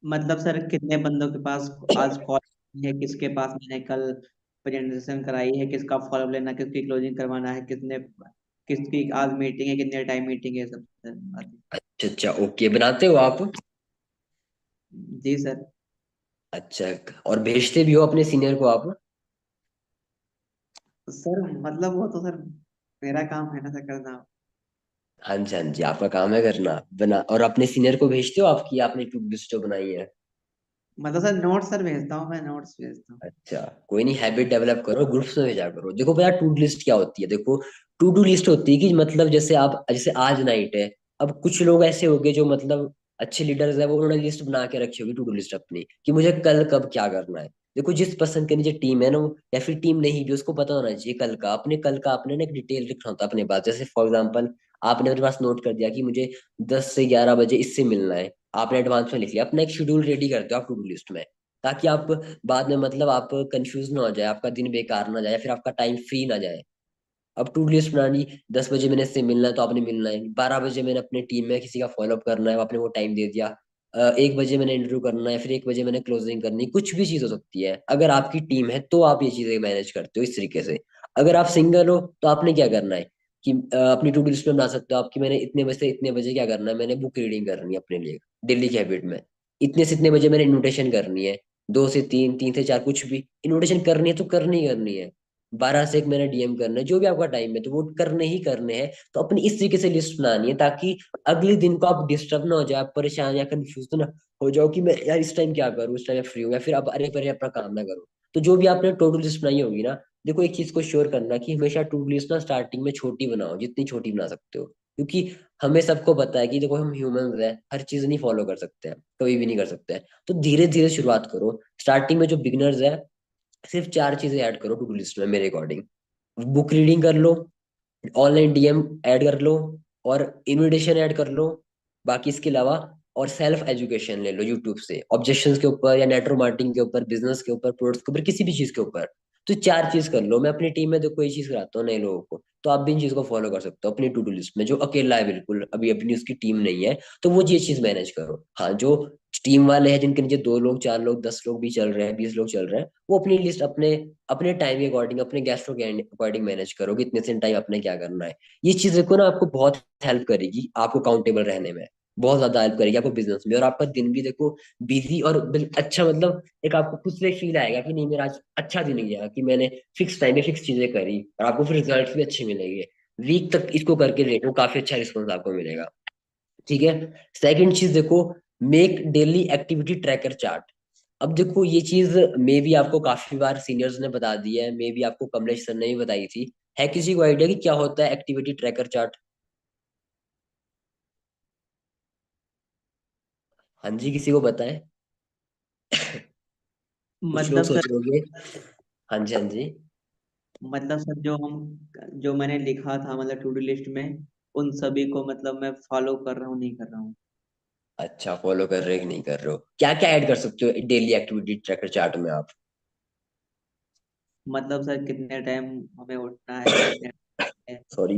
मतलब सर कितने बंदों के पास आज कॉल है, किसके पास मैंने कल प्रेजेंटेशन कराई है, किसका फॉलोअप लेना, किसकी क्लोजिंग करवाना है, किसने किसकी आज मीटिंग है, कितने टाइम मीटिंग है, सब सर। अच्छा अच्छा, ओके, बनाते हो आप? जी सर। अच्छा, और भेजते भी हो अपने सीनियर को आप? सर मतलब वो तो सर मेरा काम है ना सर करना। हाँ जी, हाँ जी, आपका काम है करना बना। और अपने सीनियर को भेजते हो आपकी, आपने टू डू लिस्ट जो बनाई है? मतलब सर नोट्स सर भेजता हूँ, मैं नोट्स भेजता हूँ। अच्छा, कोई नहीं, हैबिट डेवलप करो, ग्रुप्स में भेजा करो। देखो भैया, टू डू लिस्ट क्या होती है, देखो, टू डू लिस्ट होती है कि मतलब जैसे आप, जैसे आज नाइट है, अब कुछ लोग ऐसे हो गए जो मतलब अच्छे लीडर्स है, वो उन्होंने लिस्ट बना के रखी होगी, टू डू लिस्ट अपनी, कि मुझे कल कब क्या करना है। देखो, जिस पर्सन के नीचे टीम है ना, या फिर टीम नहीं भी, उसको पता होना चाहिए कल का, अपने कल का आपने ना एक डिटेल लिखना होता है अपने पास। जैसे फॉर एग्जाम्पल, आपने अपने पास नोट कर दिया कि मुझे 10 से 11 बजे इससे मिलना है, आपने एडवांस में लिख लिया, अपना एक शेड्यूल रेडी करते हो आप टू डू लिस्ट में, ताकि आप बाद में मतलब आप कंफ्यूज ना हो जाए, आपका दिन बेकार ना जाए, या फिर आपका टाइम फ्री ना जाए। अब टू लिस्ट बनानी, 10 बजे मैंने इससे मिलना है तो आपने मिलना है, 12 बजे मैंने अपने टीम में किसी का फॉलोअप करना है, आपने वो टाइम दे दिया। 1 बजे मैंने इंटरव्यू करना है, फिर 1 बजे मैंने क्लोजिंग करनी, कुछ भी चीज हो सकती है। अगर आपकी टीम है तो आप ये चीजें मैनेज करते हो इस तरीके से। अगर आप सिंगल हो तो आपने क्या करना है कि अपनी टू डू लिस्ट में बना सकते हो आपकी, मैंने इतने बजे से इतने बजे क्या करना है, मैंने बुक रीडिंग करनी है अपने लिए डेली की हैबिट में। इतने से इतने बजे मैंने इन्विटेशन करनी है, 2 से 3, 3 से 4, कुछ भी इन्विटेशन करनी है तो करनी ही करनी है। 12 से 1 मैंने डीएम करना है, जो भी आपका टाइम है तो वो करने ही करने हैं। तो अपनी इस तरीके से लिस्ट बनानी है ताकि अगले दिन को आप डिस्टर्ब ना हो जाए, आप परेशान या कंफ्यूज ना हो जाओ कि मैं यार इस टाइम क्या करूँ, इस टाइम फ्री हूँ, या फिर अब अरे परे अपना काम ना करूँ। तो जो भी आपने टू डू लिस्ट बनाई होगी ना, देखो एक चीज को श्योर करना कि हमेशा टू डू लिस्ट ना स्टार्टिंग में छोटी बनाओ, जितनी छोटी बना सकते हो। क्योंकि हमें सबको पता है कि देखो हम ह्यूमंस हैं, हर चीज नहीं फॉलो कर सकते हैं, कभी भी नहीं कर सकते हैं। तो धीरे धीरे शुरुआत करो। स्टार्टिंग में जो बिगिनर्स है, सिर्फ 4 चीजें ऐड करो टू डू लिस्ट में मेरे अकॉर्डिंग। बुक रीडिंग कर लो, ऑनलाइन डीएम ऐड कर लो, और इनविटेशन ऐड कर लो। बाकी इसके अलावा और सेल्फ एजुकेशन ले लो यूट्यूब से, ऑब्जेक्शंस के ऊपर या नेटवर्क मार्केटिंग के ऊपर, बिजनेस के ऊपर, प्रोडक्ट्स के ऊपर, किसी भी चीज के ऊपर। तो 4 चीज कर लो। मैं अपनी टीम में देखो ये चीज कराता हूँ नए लोगों को, तो आप भी इन चीज को फॉलो कर सकते हो अपनी टू डू लिस्ट में। जो अकेला है बिल्कुल, अभी अपनी उसकी टीम नहीं है, तो वो ये चीज मैनेज करो। हाँ, जो टीम वाले हैं जिनके नीचे 2 लोग, 4 लोग, 10 लोग भी चल रहे हैं, 20 लोग चल रहे हैं, वो अपनी लिस्ट अपने अपने टाइम के अकॉर्डिंग, अपने गेस्टों के अकॉर्डिंग मैनेज करो कि इतने से टाइम अपने क्या करना है। ये चीजें को ना आपको बहुत हेल्प करेगी, आपको काउंटेबल रहने में बहुत ज्यादा हेल्प करेगी आपको बिजनेस में। और आपका दिन भी देखो बिजी और अच्छा, मतलब एक आपको खुद से फील आएगा कि नहीं मेरा आज अच्छा दिन गया, कि मैंने फिक्स टाइम पे फिक्स चीजें करी, और आपको फिर रिजल्ट भी अच्छे मिलेंगे। वीक तक इसको करके देखो, काफी अच्छा रिस्पॉन्स आपको मिलेगा। ठीक है। सेकंड चीज देखो, make daily activity tracker chart. अब देखो ये चीज मे भी आपको काफी बार सीनियर्स ने बता दी है, मे भी आपको कमलेश सर ने भी बताई थी। है किसी को आइडिया कि क्या होता है एक्टिविटी ट्रैकर चार्ट? हाँ जी, किसी को पता है? कुछ लोग मतलब सोच सर रहे होंगे। हाँ जी, हाँ जी। मतलब सर जो मैंने लिखा था मतलब टू डू लिस्ट में, उन सभी को मतलब मैं फॉलो कर रहा हूँ नहीं कर रहा हूँ। अच्छा, फॉलो कर रहे हो कि नहीं कर रहे हो? क्या क्या ऐड कर सकते हो डेली एक्टिविटी ट्रैकर चार्ट में आप? मतलब सर कितने टाइम हमें उठना है, कितने सॉरी।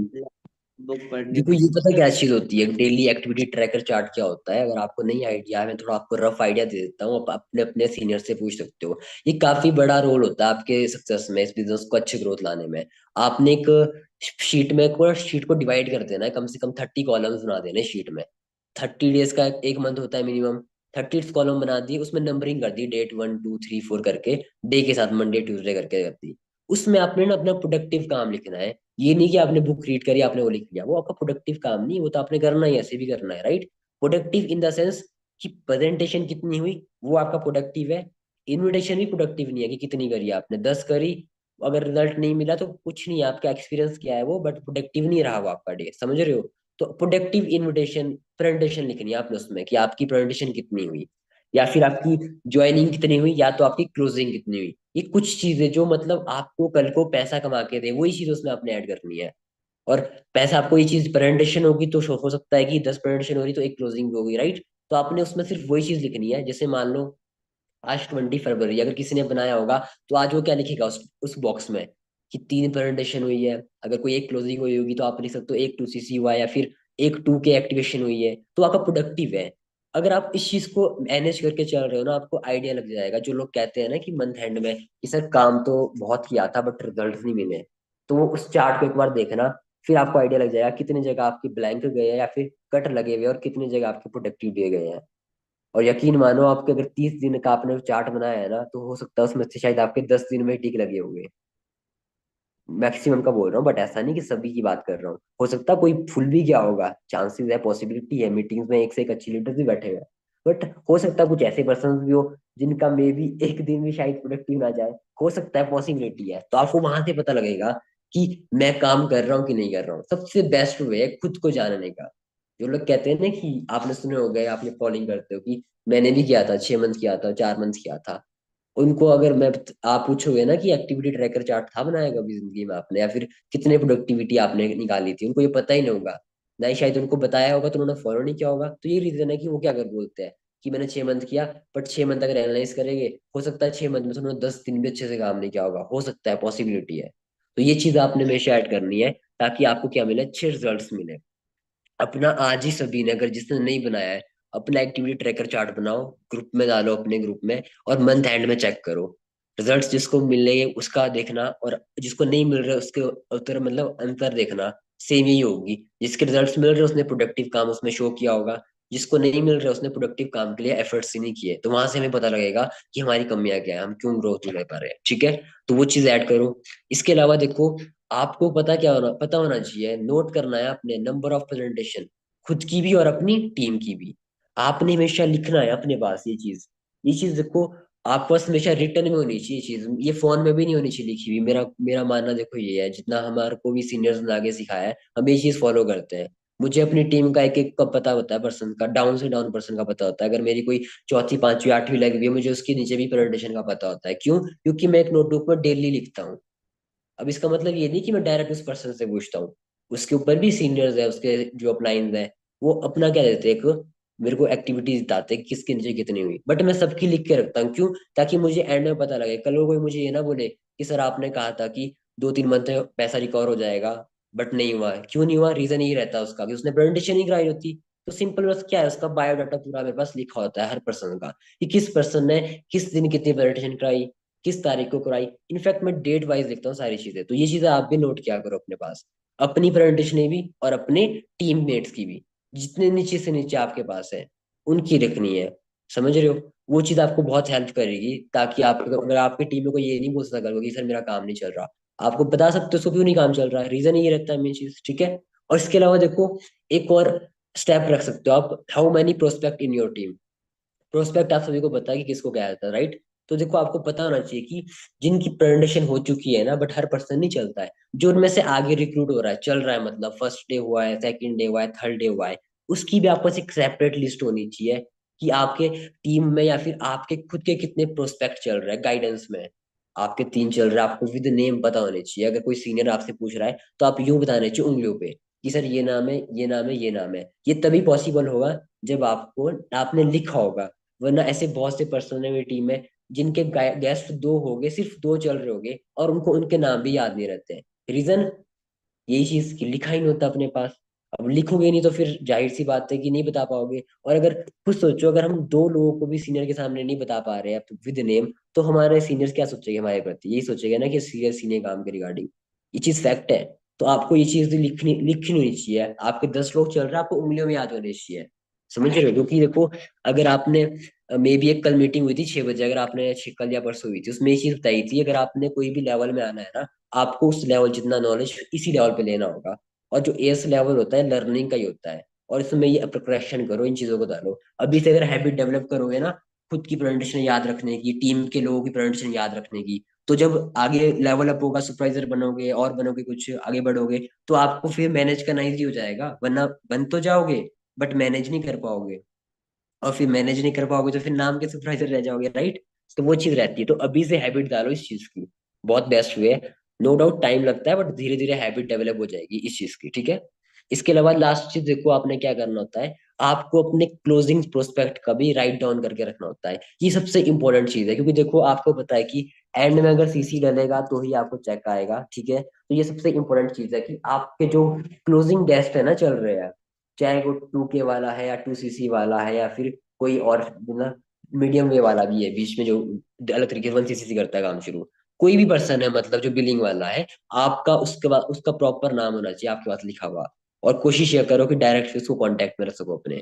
बुक पढ़नी देखो ये पता क्या चीज होती है डेली एक्टिविटी ट्रैकर चार्ट? क्या होता है, अगर आपको नहीं आइडिया है, मैं थोड़ा आपको रफ आइडिया दे देता हूँ, आप अपने अपने सीनियर से पूछ सकते हो। ये काफी बड़ा रोल होता है आपके सक्सेस में, इस बिजनेस को अच्छी ग्रोथ लाने में। आपने एक शीट में को शीट को डिवाइड कर देना है, कम से कम 30 कॉलम्स बना देने शीट में। 30 डेज का एक मंथ होता है मिनिमम। 30 कॉलम बना दी, उसमें नंबरिंग कर दी, डेट 1 2 3 4 करके, डे के साथ मंडे ट्यूसडे करके कर दी। उसमें आपने ना अपना प्रोडक्टिव काम लिखना है। ये नहीं कि आपने बुक रीड करी आपने वो लिख लिया, वो आपका प्रोडक्टिव काम नहीं, वो तो आपने करना ही है, ऐसे भी करना है, right? Productive in the sense कि प्रेजेंटेशन कितनी हुई, वो आपका प्रोडक्टिव है। इनविटेशन भी प्रोडक्टिव नहीं है कि कितनी करी आपने, 10 करी, अगर रिजल्ट नहीं मिला तो कुछ नहीं, आपका एक्सपीरियंस क्या है वो, बट प्रोडक्टिव नहीं रहा वो आपका डे, समझ रहे हो? तो प्रोडक्टिव इनविटेशन प्रेजेंटेशन लिखनी है आपने उसमें कि आपकी प्रेजेंटेशन कितनी हुई, या फिर आपकी ज्वाइनिंग कितनी हुई, या तो आपकी क्लोजिंग कितनी हुई। ये कुछ चीजें जो मतलब आपको कल को पैसा कमा के दे, वही चीज उसमें आपने ऐड करनी है। और पैसा आपको, ये चीज प्रेजेंटेशन होगी तो हो सकता है कि 10 प्रेजेंटेशन हो रही तो एक क्लोजिंग भी होगी, राइट? तो आपने उसमें सिर्फ वही चीज लिखनी है। जैसे मान लो आज 20 फरवरी, अगर किसी ने बनाया होगा तो आज वो क्या लिखेगा उस बॉक्स में कि 3 प्रेजेंटेशन हुई है। अगर कोई एक क्लोजिंग हुई होगी तो आप लिख सकते हो एक 2 सीसी हुआ है, या फिर एक 2 के एक्टिवेशन हुई है, तो आपका प्रोडक्टिव है। अगर आप इस चीज को मैनेज करके चल रहे हो ना, आपको आइडिया लग जाएगा। जो लोग कहते हैं ना कि मंथ एंड में कि सर काम तो बहुत किया था बट रिजल्ट नहीं मिले, तो वो उस चार्ट को एक बार देखना, फिर आपको आइडिया लग जाएगा कितनी जगह आपकी ब्लैंक गए हैं या फिर कट लगे हुए हैं, और कितनी जगह आपके प्रोडक्टिव दिए गए हैं। और यकीन मानो, आपके अगर 30 दिन का आपने चार्ट बनाया है ना, तो हो सकता है उसमें से शायद आपके 10 दिन में टिक लगे होंगे। मैक्सिमम का बोल रहा हूँ, बट ऐसा नहीं कि सभी की बात कर रहा हूँ, हो सकता है कोई फुल भी गया होगा, चांसेस है, पॉसिबिलिटी है, मीटिंग्स में एक से एक अच्छे लीडर्स भी बैठे हुए हैं। बट हो सकता है कुछ ऐसे पर्सन भी हो जिनका मे बी एक दिन भी शायद प्रोडक्टिव ना जाए, हो सकता है, पॉसिबिलिटी है। तो आपको वहां से पता लगेगा कि मैं काम कर रहा हूँ कि नहीं कर रहा हूँ। सबसे बेस्ट वे है खुद को जानने का। जो लोग कहते हैं ना कि आपने सुने हो गए, आपने फॉलोइंग करते हो कि मैंने भी किया था, 6 मंथ किया था, 4 मंथ किया था, उनको अगर मैं आप पूछोगे ना कि एक्टिविटी ट्रैकर चार्ट था बनाया कभी जिंदगी में आपने, या फिर कितने प्रोडक्टिविटी आपने निकाली थी, उनको ये पता ही नहीं होगा। ना ही शायद उनको बताया होगा तो उन्होंने फॉलो नहीं किया होगा। तो ये रीजन है कि वो क्या कर बोलते हैं कि मैंने 6 मंथ किया। बट 6 मंथ अगर एनालाइज करेंगे, हो सकता है 6 मंथ में से उन्होंने 10 दिन भी अच्छे से काम नहीं किया होगा, हो सकता है, पॉसिबिलिटी है। तो ये चीज आपने हमेशा ऐड करनी है, ताकि आपको क्या मिले, अच्छे रिजल्ट मिले। अपना आज ही सभी ने, अगर जिसने नहीं बनाया है, अपना एक्टिविटी ट्रैकर चार्ट बनाओ, ग्रुप में डालो अपने ग्रुप में, और मंथ एंड में चेक करो रिजल्ट्स। जिसको मिलेंगे उसका देखना, और जिसको नहीं मिल रहा उसके उत्तर मतलब अंतर देखना, सेम यही होगी। जिसके रिजल्ट्स मिल रहे उसने प्रोडक्टिव काम उसमें शो किया होगा, जिसको नहीं मिल रहा उसने प्रोडक्टिव काम के लिए एफर्ट्स ही नहीं किए। तो वहां से हमें पता लगेगा कि हमारी कमियां क्या है, हम क्यों ग्रोथ नहीं कर पा रहे हैं। ठीक है, तो वो चीज ऐड करो। इसके अलावा देखो, आपको पता होना चाहिए, नोट करना है अपने नंबर ऑफ प्रेजेंटेशन, खुद की भी और अपनी टीम की भी। आपने हमेशा लिखना है अपने पास ये चीज देखो, आपके पास हमेशा रिटर्न में होनी चाहिए चीज, ये फोन में भी नहीं होनी चाहिए लिखी हुई। मेरा मेरा मानना देखो ये है, जितना हमारे को भी सीनियर्स ने आगे सिखाया है, हम ये चीज फॉलो करते हैं। मुझे अपनी टीम का एक एक का पता होता है, पर्सन का, डाउन से डाउन पर्सन का पता होता है। अगर मेरी कोई चौथी पांचवी आठवीं लगी हुई है, मुझे उसके नीचे भी प्रेजेंटेशन का पता होता है। क्यों? क्योंकि मैं एक नोटबुक में डेली लिखता हूँ। अब इसका मतलब ये नहीं कि मैं डायरेक्ट उस पर्सन से पूछता हूँ, उसके ऊपर भी सीनियर्स है, उसके जो अपलाइंस है, वो अपना क्या देते हैं, एक मेरे को एक्टिविटीज बताते हैं कि किसके नीचे कितनी हुई। बट मैं सबकी लिख के रखता हूँ। क्यों? ताकि मुझे एंड में पता लगे, कल को कोई मुझे ये ना बोले कि सर आपने कहा था कि 2-3 मंथ में पैसा रिकवर हो जाएगा, बट नहीं हुआ है। क्यों नहीं हुआ? रीजन यही रहता है उसका कि उसने प्रेजेंटेशन ही कराई होती। तो सिंपल बस क्या है, उसका बायोडाटा पूरा मेरे पास लिखा होता है हर पर्सन का, कि किस पर्सन ने किस दिन कितनी प्रेजेंटेशन कराई, किस तारीख को कराई। इनफैक्ट मैं डेट वाइज लिखता हूँ सारी चीजें। तो ये चीजें आप भी नोट किया करो अपने पास, अपनी प्रेजेंटेशन भी और अपने टीम मेट्स की भी, जितने नीचे से नीचे आपके पास है उनकी रखनी है। समझ रहे हो? वो चीज आपको बहुत हेल्प करेगी, ताकि आप, अगर आपकी टीम में कोई ये नहीं बोल सकता कल को कि सर मेरा काम नहीं चल रहा, आपको बता सकते हो उसको क्यों नहीं काम चल रहा है, रीजन ये रहता है मेन चीज। ठीक है, और इसके अलावा देखो, एक और स्टेप रख सकते हो आप, how many prospect in your team. Prospect आप सभी को पता है कि किसको क्या आता है, राइट? तो देखो, आपको पता होना चाहिए कि जिनकी प्रेजेंटेशन हो चुकी है ना, बट हर पर्सन नहीं चलता है, जो उनमें से आगे रिक्रूट हो रहा है, चल रहा है, मतलब फर्स्ट डे हुआ है, सेकंड डे हुआ है, थर्ड डे हुआ है, उसकी भी आपके पास एक सेपरेट लिस्ट होनी चाहिए कि आपके टीम में या फिर आपके खुद के कितने प्रोस्पेक्ट चल रहे हैं गाइडेंस में। आपके 3 चल रहे हैं, आपको विद नेम पता होने चाहिए। अगर कोई सीनियर आपसे पूछ रहा है तो आप यूं बताने चाहिए उंगलियों पे कि सर ये नाम है, ये नाम है, ये नाम है। ये तभी पॉसिबल होगा जब आपको आपने लिखा होगा, वरना ऐसे बहुत से पर्सन है मेरी टीम में जिनके गेस्ट 2 हो गए, सिर्फ 2 चल रहे होंगे, और उनको उनके नाम भी याद नहीं रहते हैं। रीजन यही चीज कि लिखा ही नहीं होता अपने पास। अब लिखोगे नहीं तो फिर जाहिर सी बात है कि नहीं बता पाओगे। और अगर खुद सोचो, अगर हम 2 लोगों को भी सीनियर के सामने नहीं बता पा रहे हैं विद नेम, तो हमारे सीनियर्स क्या सोचेंगे हमारे प्रति? यही सोचेगा ना कि सीनियर सीनियर काम के रिगार्डिंग। ये चीज फैक्ट है। तो आपको ये चीज लिखनी होनी चाहिए। आपके 10 लोग चल रहे हैं, आपको उंगलियों में याद होने चाहिए। समझ रहे हो? क्योंकि देखो, अगर आपने मे बी एक कल मीटिंग हुई थी 6 बजे, अगर आपने कल या परसों हुई थी, उसमें ये चीज बताई थी, अगर आपने कोई भी लेवल में आना है ना, आपको उस लेवल जितना नॉलेज इसी लेवल पे लेना होगा। और जो एस लेवल होता है लर्निंग का ही होता है। और इसमें ये प्रोग्रेशन करो, इन चीजों को डालो अभी से। अगर हैबिट डेवलप करोगे ना, खुद की प्रेजेंटेशन याद रखने की, टीम के लोगों की प्रेजेंटेशन याद रखने की, तो जब आगे लेवल अप होगा, सुपरवाइजर बनोगे और बनोगे, कुछ आगे बढ़ोगे, तो आपको फिर मैनेज करना इजी हो जाएगा। वरना बन तो जाओगे, बट मैनेज नहीं कर पाओगे, और फिर मैनेज नहीं कर पाओगे तो फिर नाम के सुपरवाइजर रह जाओगे, राइट? तो वो चीज रहती है। तो अभी से हैबिट डालो इस चीज की, बहुत बेस्ट वे है। नो डाउट टाइम लगता है, बट धीरे धीरे हैबिट डेवलप हो जाएगी इस चीज की। ठीक है, इसके अलावा लास्ट चीज देखो, आपने क्या करना होता है, आपको अपने क्लोजिंग प्रोस्पेक्ट का भी राइट डाउन करके रखना होता है। ये सबसे इंपॉर्टेंट चीज है, क्योंकि देखो आपको पता है कि एंड में अगर सीसी डलेगा तो ही आपको चेक आएगा। ठीक है, तो ये सबसे इंपॉर्टेंट चीज है कि आपके जो क्लोजिंग गेस्ट है ना चल रहे हैं, चाहे वो 2K वाला है या 2CC वाला है या फिर कोई और, मतलब मीडियम वे वाला भी है बीच में जो अलग तरीके से 1CC करता है काम शुरू, कोई भी पर्सन है मतलब जो बिलिंग वाला है, आपका उसके बाद उसका प्रॉपर नाम होना चाहिए आपके पास लिखा हुआ। और कोशिश ये करो कि डायरेक्ट उसको कांटेक्ट में रख सको अपने,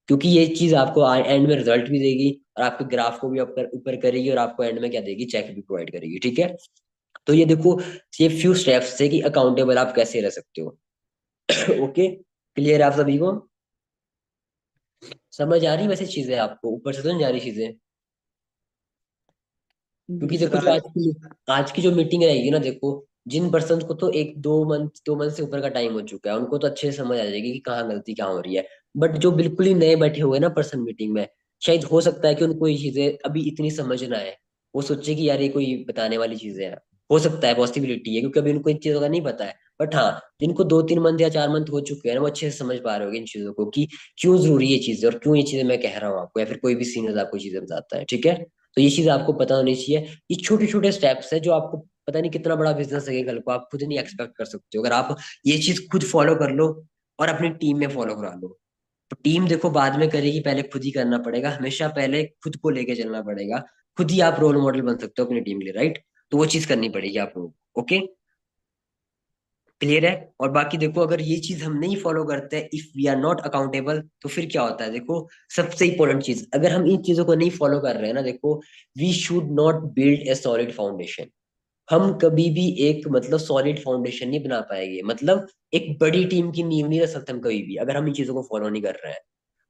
क्योंकि ये चीज आपको एंड में रिजल्ट भी देगी, और आपके ग्राफ को भी ऊपर ऊपर करेगी, और आपको एंड में क्या देगी, चेक भी प्रोवाइड करेगी। ठीक है, तो ये देखो, ये फ्यू स्टेप्स है कि अकाउंटेबल आप कैसे रह सकते हो। ओके, क्लियर है आप सभी को? समझ आ रही वैसे चीजें आपको, ऊपर से तो नहीं जा रही चीजें? जी क्योंकि सर देखो, जो आज की जो मीटिंग रहेगी ना, देखो जिन पर्सन को तो 1-2 मंथ से ऊपर का टाइम हो चुका है, उनको तो अच्छे से समझ आ जाएगी कि कहाँ गलती कहाँ हो रही है। बट जो बिल्कुल ही नए बैठे हुए हैं ना पर्सन मीटिंग में, शायद हो सकता है कि उनको ये चीजें अभी इतनी समझ ना आए। वो सोचे कि यार ये कोई बताने वाली चीजें हैं। हो सकता है, पॉसिबिलिटी है, क्योंकि अभी उनको इन चीजों का नहीं पता है। बट हाँ, जिनको 2-3 मंथ या 4 मंथ हो चुके हैं ना, वो अच्छे से समझ पा रहे होंगे इन चीजों को कि क्यों जरूरी है चीजें, और क्यों ये चीजें मैं कह रहा हूँ आपको, या फिर कोई भी सीनियर आपको चीजें बताता है। ठीक है, तो ये चीज आपको पता होनी चाहिए। ये छोटे छोटे स्टेप्स है जो आपको, पता नहीं कितना बड़ा बिजनेस है कल को, आप खुद नहीं एक्सपेक्ट कर सकते हो। अगर आप ये चीज खुद फॉलो कर लो और अपनी टीम में फॉलो करा लो, टीम देखो बाद में करेगी, पहले खुद ही करना पड़ेगा, हमेशा पहले खुद को लेके चलना पड़ेगा। खुद ही आप रोल मॉडल बन सकते हो अपनी टीम के लिए, राइट? तो वो चीज करनी पड़ेगी आप लोगों को। ओके, क्लियर है? और बाकी देखो, अगर ये चीज हम नहीं फॉलो करते, if we are not accountable, तो फिर क्या होता है देखो, सबसे इंपॉर्टेंट चीज, अगर हम इन चीजों को नहीं फॉलो कर रहे हैं ना, देखो, we should not build a solid foundation. हम कभी भी एक मतलब सॉलिड फाउंडेशन नहीं बना पाएंगे, मतलब एक बड़ी टीम की नींव नहीं रख सकते हम कभी भी, अगर हम इन चीजों को फॉलो नहीं कर रहे हैं।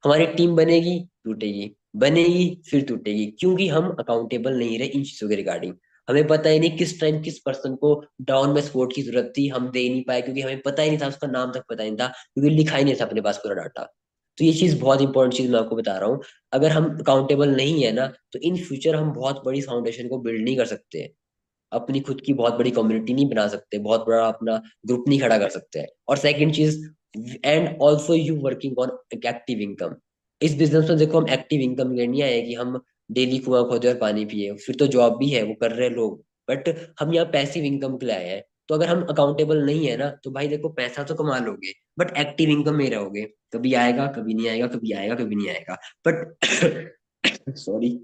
हमारी टीम बनेगी, टूटेगी, बनेगी, फिर टूटेगी, क्योंकि हम अकाउंटेबल नहीं रहे इन चीजों के रिगार्डिंग। हमें पता ही नहीं किस टाइम किस पर्सन को डाउन में सपोर्ट की जरूरत थी, हम दे ही नहीं पाए, क्योंकि हमें पता ही नहीं था, उसका नाम तक पता ही नहीं था, क्योंकि लिखा ही नहीं था अपने पास पूरा डाटा। तो ये चीज बहुत इंपॉर्टेंट चीज मैं आपको बता रहा हूँ। अगर हम अकाउंटेबल नहीं है ना, तो इन फ्यूचर हम बहुत बड़ी फाउंडेशन को बिल्ड नहीं कर सकते, अपनी खुद की बहुत बड़ी कम्युनिटी नहीं बना सकते, बहुत बड़ा अपना ग्रुप नहीं खड़ा कर सकते हैं। और सेकंड चीज, and also you working on active income. इस बिजनेस में देखो, हम एक्टिव इनकम के लिए नहीं आए कि हम डेली कुआं खोदे और पानी पिए, फिर तो जॉब भी है वो कर रहे हैं लोग, बट हम यहाँ पैसिव इनकम के लिए आए हैं। तो अगर हम अकाउंटेबल नहीं है ना, तो भाई देखो, पैसा तो कमा लोगे, बट एक्टिव इनकम में रहोगे, कभी आएगा कभी नहीं आएगा, कभी आएगा कभी नहीं आएगा। बट सॉरी,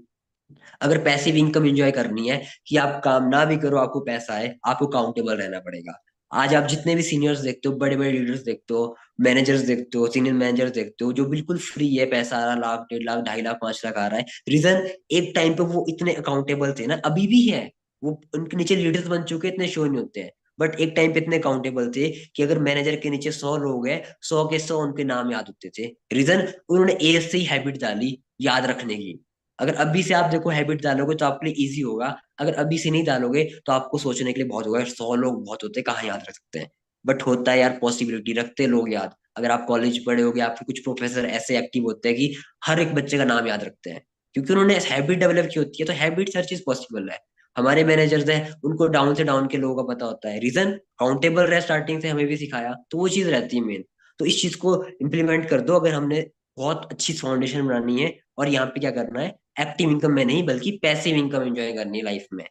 अगर पैसिव इनकम एंजॉय करनी है, कि आप काम ना भी करो आपको पैसा है, आपको काउंटेबल रहना पड़ेगा। आज आप जितने भी सीनियर्स देखते हो, बड़े बड़े लीडर्स देखते हो, मैनेजर्स देखते हो, सीनियर मैनेजर्स देखते हो, जो बिल्कुल फ्री है, पैसा आ रहा, लाख 1.5 लाख 2.5 लाख 5 लाख आ रहा है, रीजन, एक टाइम पे वो इतने अकाउंटेबल थे ना, अभी भी है, वो उनके नीचे लीडर्स बन चुके, इतने शो नहीं होते हैं, बट एक टाइम पे इतने अकाउंटेबल थे कि अगर मैनेजर के नीचे 100 लोग हैं, 100 के 100 उनके नाम याद होते थे। रीजन, उन्होंने एज से ही हैबिट डाली याद रखने की। अगर अभी से आप देखो हैबिट डालोगे तो आपके लिए इजी होगा, अगर अभी से नहीं डालोगे तो आपको सोचने के लिए बहुत होगा, 100 लोग बहुत होते हैं, कहाँ याद रख सकते हैं। बट होता है यार, पॉसिबिलिटी रखते हैं लोग याद। अगर आप कॉलेज पढ़े होगे, आपके कुछ प्रोफेसर ऐसे एक्टिव होते हैं कि हर एक बच्चे का नाम याद रखते हैं, क्योंकि उन्होंने हैबिट डेवलप की होती है, तो हैबिट हर चीज पॉसिबल है। हमारे मैनेजर्स हैं, उनको डाउन से डाउन के लोगों का पता होता है, रीजन, काउंटेबल रहे स्टार्टिंग से, हमें भी सिखाया, तो वो चीज रहती है मेन। तो इस चीज को इम्प्लीमेंट कर दो, अगर हमने बहुत अच्छी फाउंडेशन बनानी है। और यहाँ पे क्या करना है, एक्टिव इनकम में नहीं बल्कि पैसिव इनकम एंजॉय करनी है लाइफ में,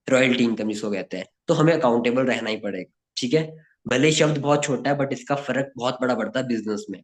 रॉयल्टी इनकम जिसको कहते हैं, तो हमें अकाउंटेबल रहना ही पड़ेगा। ठीक है? भले ही शब्द बहुत छोटा है, बट इसका फर्क बहुत बड़ा पड़ता है बिजनेस में।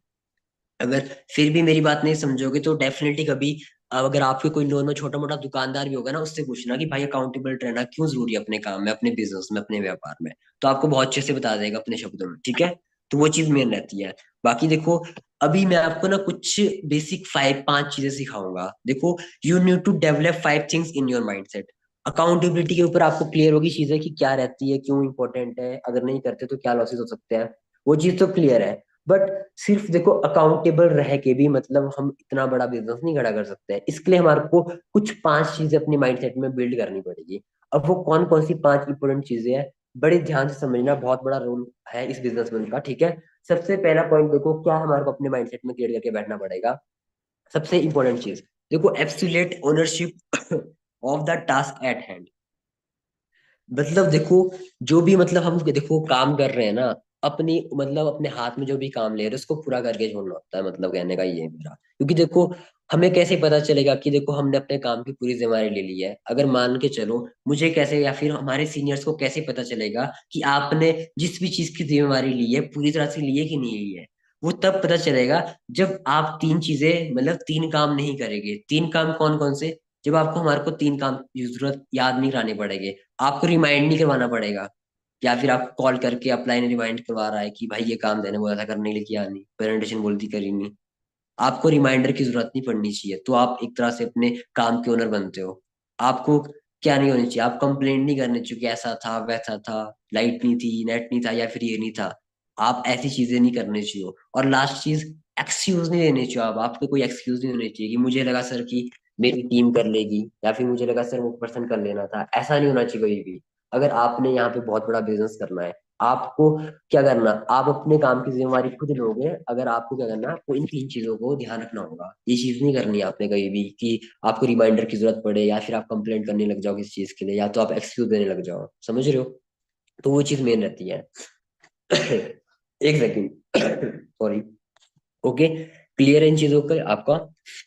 अगर फिर भी मेरी बात नहीं समझोगे, तो डेफिनेटली कभी, अगर आपके कोई लोन में छोटा मोटा दुकानदार भी होगा ना, उससे पूछना कि भाई अकाउंटेबल रहना क्यों जरूरी है अपने काम में, अपने बिजनेस में, अपने व्यापार में, तो आपको बहुत अच्छे से बता देगा अपने शब्दों में। ठीक है? तो वो चीज मेन रहती है। बाकी देखो, अभी मैं आपको ना कुछ बेसिक 5 चीजें सिखाऊंगा। देखो, you need to develop 5 things in your mindset. Accountability के ऊपर आपको क्लियर होगी चीजें कि क्या रहती है, क्यों इंपॉर्टेंट है, अगर नहीं करते तो क्या लॉसेस हो सकते हैं, वो चीज तो क्लियर है। बट सिर्फ देखो, अकाउंटेबल रह के भी मतलब हम इतना बड़ा बिजनेस नहीं खड़ा कर सकते हैं, इसके लिए हमारे को कुछ 5 चीजें अपनी माइंडसेट में बिल्ड करनी पड़ेगी। अब वो कौन कौन सी 5 इंपॉर्टेंट चीजें हैं, बड़े ध्यान से समझना, बहुत बड़ा रोल है इस बिजनेसमैन का। ठीक है? सबसे पहला पॉइंट देखो, क्या हमारे को अपने माइंडसेट में क्लियर करके बैठना पड़ेगा। सबसे इंपॉर्टेंट चीज देखो, absolute ownership of the task at hand. मतलब देखो, जो भी मतलब हम देखो काम कर रहे हैं ना, अपनी मतलब अपने हाथ में जो भी काम ले रहे हैं उसको पूरा करके छोड़ना होता है, मतलब कहने का ये है मेरा। क्योंकि देखो, हमें कैसे पता चलेगा कि देखो हमने अपने काम की पूरी जिम्मेदारी ले ली है, अगर मान के चलो, मुझे कैसे या फिर हमारे सीनियर्स को कैसे पता चलेगा कि आपने जिस भी चीज की जिम्मेदारी ली है पूरी तरह से ली है कि नहीं ली है। वो तब पता चलेगा जब आप 3 चीजें मतलब 3 काम नहीं करेंगे। 3 काम कौन कौन से? जब आपको हमारे को 3 काम की जरूरत याद नहीं कराने पड़ेंगे, आपको रिमाइंड नहीं करवाना पड़ेगा, या फिर आप कॉल करके अप्लाई ने रिमाइंड करवा रहा है कि भाई ये काम देने बोला था, करने के लिए किया नहीं, प्रेजेंटेशन बोलती करी नहीं, आपको रिमाइंडर की जरूरत नहीं पड़नी चाहिए, तो आप एक तरह से अपने काम के ओनर बनते हो। आपको क्या नहीं होनी चाहिए, आप कंप्लेंट नहीं करनी चाहिए कि ऐसा था वैसा था, लाइट नहीं थी, नेट नहीं था, या फिर ये नहीं था। आप ऐसी चीजें नहीं करनी चाहिए। और लास्ट चीज, एक्सक्यूज नहीं देने चाहिए। आप आपके कोई एक्सक्यूज नहीं होने चाहिए कि मुझे लगा सर कि मेरी टीम कर लेगी, या फिर मुझे लगा सर वो पर्सन कर लेना था, ऐसा नहीं होना चाहिए कभी भी। अगर आपने यहाँ पे बहुत बड़ा बिजनेस करना है, आपको क्या करना, आप अपने काम की जिम्मेदारी खुद लोगे। अगर आपको क्या करना, आपको इन 3 चीजों को ध्यान रखना होगा। ये चीज नहीं करनी है आपने कभी भी कि आपको रिमाइंडर की जरूरत पड़े, या फिर आप कंप्लेंट करने लग जाओ किसी चीज के लिए, या तो आप एक्सक्यूज देने लग जाओ। समझ रहे हो? तो वो चीज मेन रहती है। एक सेकंड, सॉरी। ओके, क्लियर है इन चीजों का आपका?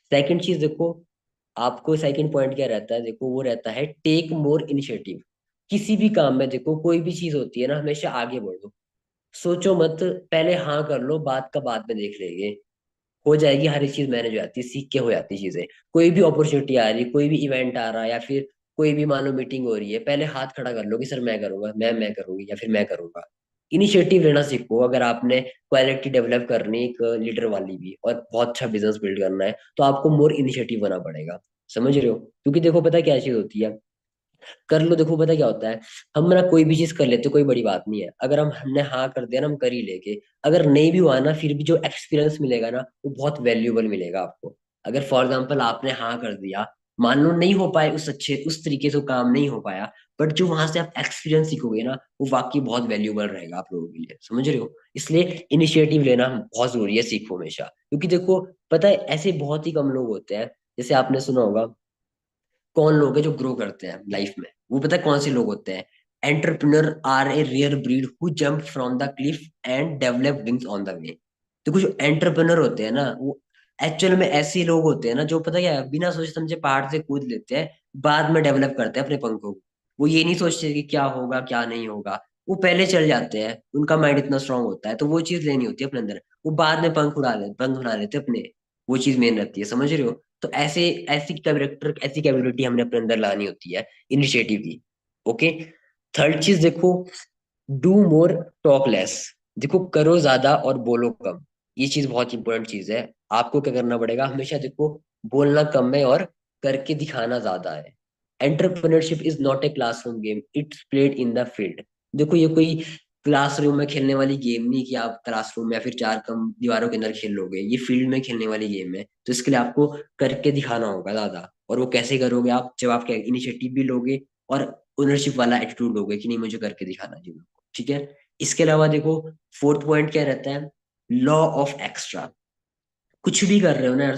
सेकंड चीज देखो, आपको सेकंड पॉइंट क्या रहता है, देखो वो रहता है टेक मोर इनिशिएटिव। किसी भी काम में देखो, कोई भी चीज होती है ना, हमेशा आगे बढ़ो, सोचो मत, पहले हाँ कर लो, बात का बाद में देख लेंगे। हो जाएगी, हर एक चीज मैनेज हो जाती है, सीख के हो जाती है चीजें। कोई भी अपॉर्चुनिटी आ रही है, कोई भी इवेंट आ रहा है, या फिर कोई भी मान लो मीटिंग हो रही है, पहले हाथ खड़ा कर लो कि सर मैं करूंगा, मैं करूंगी, या फिर मैं करूंगा। इनिशिएटिव लेना सीखो। अगर आपने क्वालिटी डेवलप करनी एक लीडर वाली भी, और बहुत अच्छा बिजनेस बिल्ड करना है, तो आपको मोर इनिशिएटिव बना पड़ेगा। समझ रहे हो? क्योंकि देखो पता है क्या चीज होती है, कर लो, देखो पता क्या होता है, हम ना कोई भी चीज कर लेते कोई बड़ी बात नहीं है, अगर हमने हाँ कर दिया ना, हम कर ही लेके, अगर नहीं भी हुआ ना, फिर भी जो एक्सपीरियंस मिलेगा ना, वो बहुत वैल्यूएबल मिलेगा आपको। अगर फॉर एग्जाम्पल आपने हाँ कर दिया, मान लो नहीं हो पाए उस अच्छे उस तरीके से, वो काम नहीं हो पाया, बट जो वहां से आप एक्सपीरियंस सीखोगे ना, वो वाकई बहुत वैल्यूएबल रहेगा आप लोगों के लिए। समझ रहे हो? इसलिए इनिशिएटिव लेना बहुत जरूरी है, सीखो हमेशा। क्योंकि देखो पता है, ऐसे बहुत ही कम लोग होते हैं, जैसे आपने सुना होगा, कौन लोग हैं जो ग्रो करते हैं लाइफ में, वो पता है कौन से लोग होते हैं? Entrepreneur are a rare breed who jump from the cliff and develop wings on the way. देखो जो एंटरप्रेन्योर होते हैं ना, वो एक्चुअल में ऐसे लोग होते हैं ना, जो पता क्या है, बिना सोचे समझे पहाड़ से कूद लेते हैं, बाद में डेवलप करते हैं अपने पंखों को। वो ये नहीं सोचते कि क्या होगा क्या नहीं होगा, वो पहले चल जाते हैं, उनका माइंड इतना स्ट्रांग होता है, तो वो चीज लेनी होती है अपने अंदर। वो बाद में पंख उड़ा लेते हैं अपने। वो चीज मेन रहती है, समझ रहे हो? तो ऐसे ऐसी कैरेक्टर, ऐसी कैपेबिलिटी हमने अपने अंदर लानी होती है, इनिशिएटिव की। ओके। थर्ड चीज देखो, डू मोर टॉक लेस। देखो करो ज्यादा और बोलो कम। ये चीज बहुत इंपॉर्टेंट चीज है। आपको क्या करना पड़ेगा हमेशा, देखो बोलना कम है और करके दिखाना ज्यादा है। Entrepreneurship is not a classroom game, it's played in the field. देखो ये कोई क्लासरूम में खेलने वाली गेम नहीं कि आप क्लासरूम में या फिर चार कम दीवारों के अंदर खेल लोगे, ये फील्ड में खेलने वाली गेम है। तो इसके लिए आपको करके दिखाना होगा ज्यादा। और वो कैसे करोगे आप, जब आप इनिशिएटिव भी लोगे और ओनरशिप वाला एटीट्यूड लोगे कि नहीं मुझे करके दिखाना चाहिए। ठीक है। इसके अलावा देखो, फोर्थ पॉइंट क्या रहता है, लॉ ऑफ एक्स्ट्रा। कुछ भी कर रहे हो ना यार,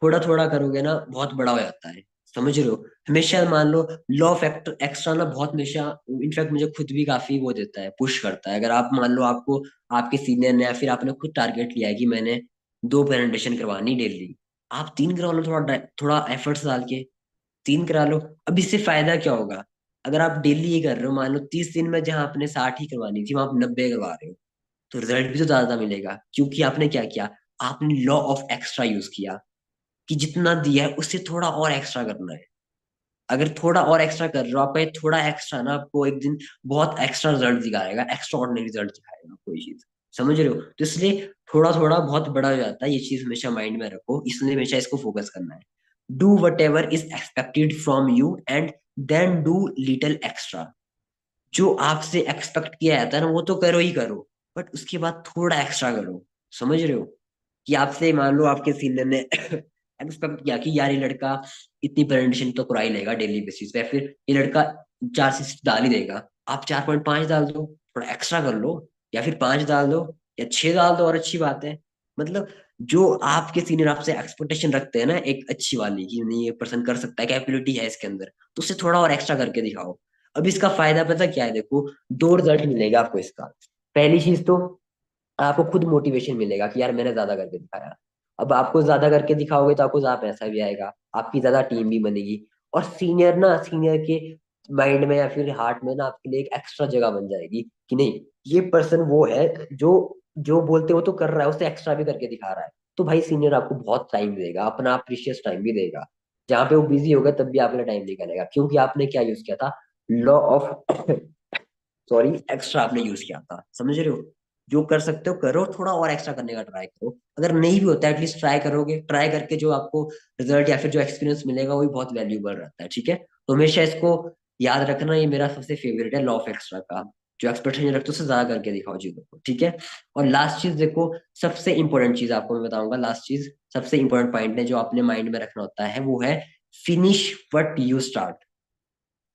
थोड़ा थोड़ा करोगे ना, बहुत बड़ा हो जाता है। समझ रहे हो? हमेशा मान लो, लॉ ऑफ एक्स्ट्रा ना बहुत हमेशा, इनफैक्ट मुझे खुद भी काफी वो देता है, पुश करता है। अगर आप मान लो आपको आपके सीनियर ने या फिर आपने खुद टारगेट लिया है कि मैंने 2 प्रेजेंटेशन करवानी डेली, आप 3 करवा लो, थोड़ा थोड़ा एफर्ट्स डाल के 3 करा लो। अब इससे फायदा क्या होगा? अगर आप डेली ये कर रहे हो, मान लो 30 दिन में जहां आपने 60 ही करवानी थी, वहां आप 90 करवा रहे हो, तो रिजल्ट भी तो ज्यादा मिलेगा। क्योंकि आपने क्या किया, आपने लॉ ऑफ एक्स्ट्रा यूज किया, कि जितना दिया है उससे थोड़ा और एक्स्ट्रा करना है। अगर थोड़ा और एक्स्ट्रा कर रहे हो, आपका ये थोड़ा एक्स्ट्रा ना आपको एक दिन बहुत एक्स्ट्रा रिजल्ट दिखाएगा, एक्स्ट्रा ऑर्डिनरी रिजल्ट दिखाएगा कोई चीज। समझ रहे हो? तो इसलिए थोड़ा थोड़ा बहुत बड़ा हो जाता है, ये चीज हमेशा माइंड में रखो, इसलिए हमेशा इसको फोकस करना है। Do whatever is expected from you and then do little extra. जो आपसे एक्सपेक्ट किया जाता है ना, वो तो करो ही करो, बट उसके बाद थोड़ा एक्स्ट्रा करो। समझ रहे हो? कि आपसे मान लो आपके सीनियर ने एक्सपेक्ट किया कि यार ये लड़का इतनी प्रेजेंटेशन तो करा ही लेगा डेली बेसिस पे, फिर ये लड़का 4 से डाल ही देगा, आप 4.5 डाल दो, थोड़ा एक्स्ट्रा कर लो, या फिर 5 डाल दो, या 6 डाल दो, और अच्छी बात है। मतलब जो आपके सीनियर आपसे एक्सपेक्टेशन रखते हैं ना, एक अच्छी वाली कि नहीं ये पर्सन कर सकता है, कैपेबिलिटी है इसके अंदर, तो उससे थोड़ा और एक्स्ट्रा करके दिखाओ। अब इसका फायदा पता क्या है, देखो 2 रिजल्ट मिलेगा आपको इसका। पहली चीज तो आपको खुद मोटिवेशन मिलेगा कि यार मैंने ज्यादा करके दिखाया। अब आपको ज्यादा करके दिखाओगे तो आपको ज्यादा पैसा भी आएगा, आपकी ज्यादा टीम भी बनेगी, और सीनियर के माइंड में या फिर हार्ट में ना आपके लिए एक एक्स्ट्रा जगह बन जाएगी कि नहीं, ये पर्सन वो है जो जो बोलते वो तो कर रहा है, उससे एक्स्ट्रा भी करके दिखा रहा है। तो भाई सीनियर आपको बहुत टाइम देगा, अपना प्रीशियस टाइम भी देगा। जहाँ पे वो बिजी होगा तब भी आपका टाइम निकलेगा, क्योंकि आपने क्या यूज किया था, लॉ ऑफ सॉरी एक्स्ट्रा आपने यूज किया था। समझ रहे हो? जो कर सकते हो करो, थोड़ा और एक्स्ट्रा करने का ट्राई करो। अगर नहीं भी होता है एटलीस्ट ट्राई करोगे, ट्राई करके जो आपको रिजल्ट या फिर जो एक्सपीरियंस मिलेगा वो भी बहुत वैल्यूबल रहता है। ठीक है। तो हमेशा इसको याद रखना, ये मेरा सबसे फेवरेट है लॉ ऑफ एक्स्ट्रा का। जो एक्सपेक्टेशन रखते हो उससे ज्यादा करके दिखाओ चीजों को। ठीक है। और लास्ट चीज देखो, सबसे इंपॉर्टेंट चीज आपको मैं बताऊंगा, लास्ट चीज सबसे इंपॉर्टेंट पॉइंट है जो आपने माइंड में रखना होता है, वो है फिनिश वट यू स्टार्ट।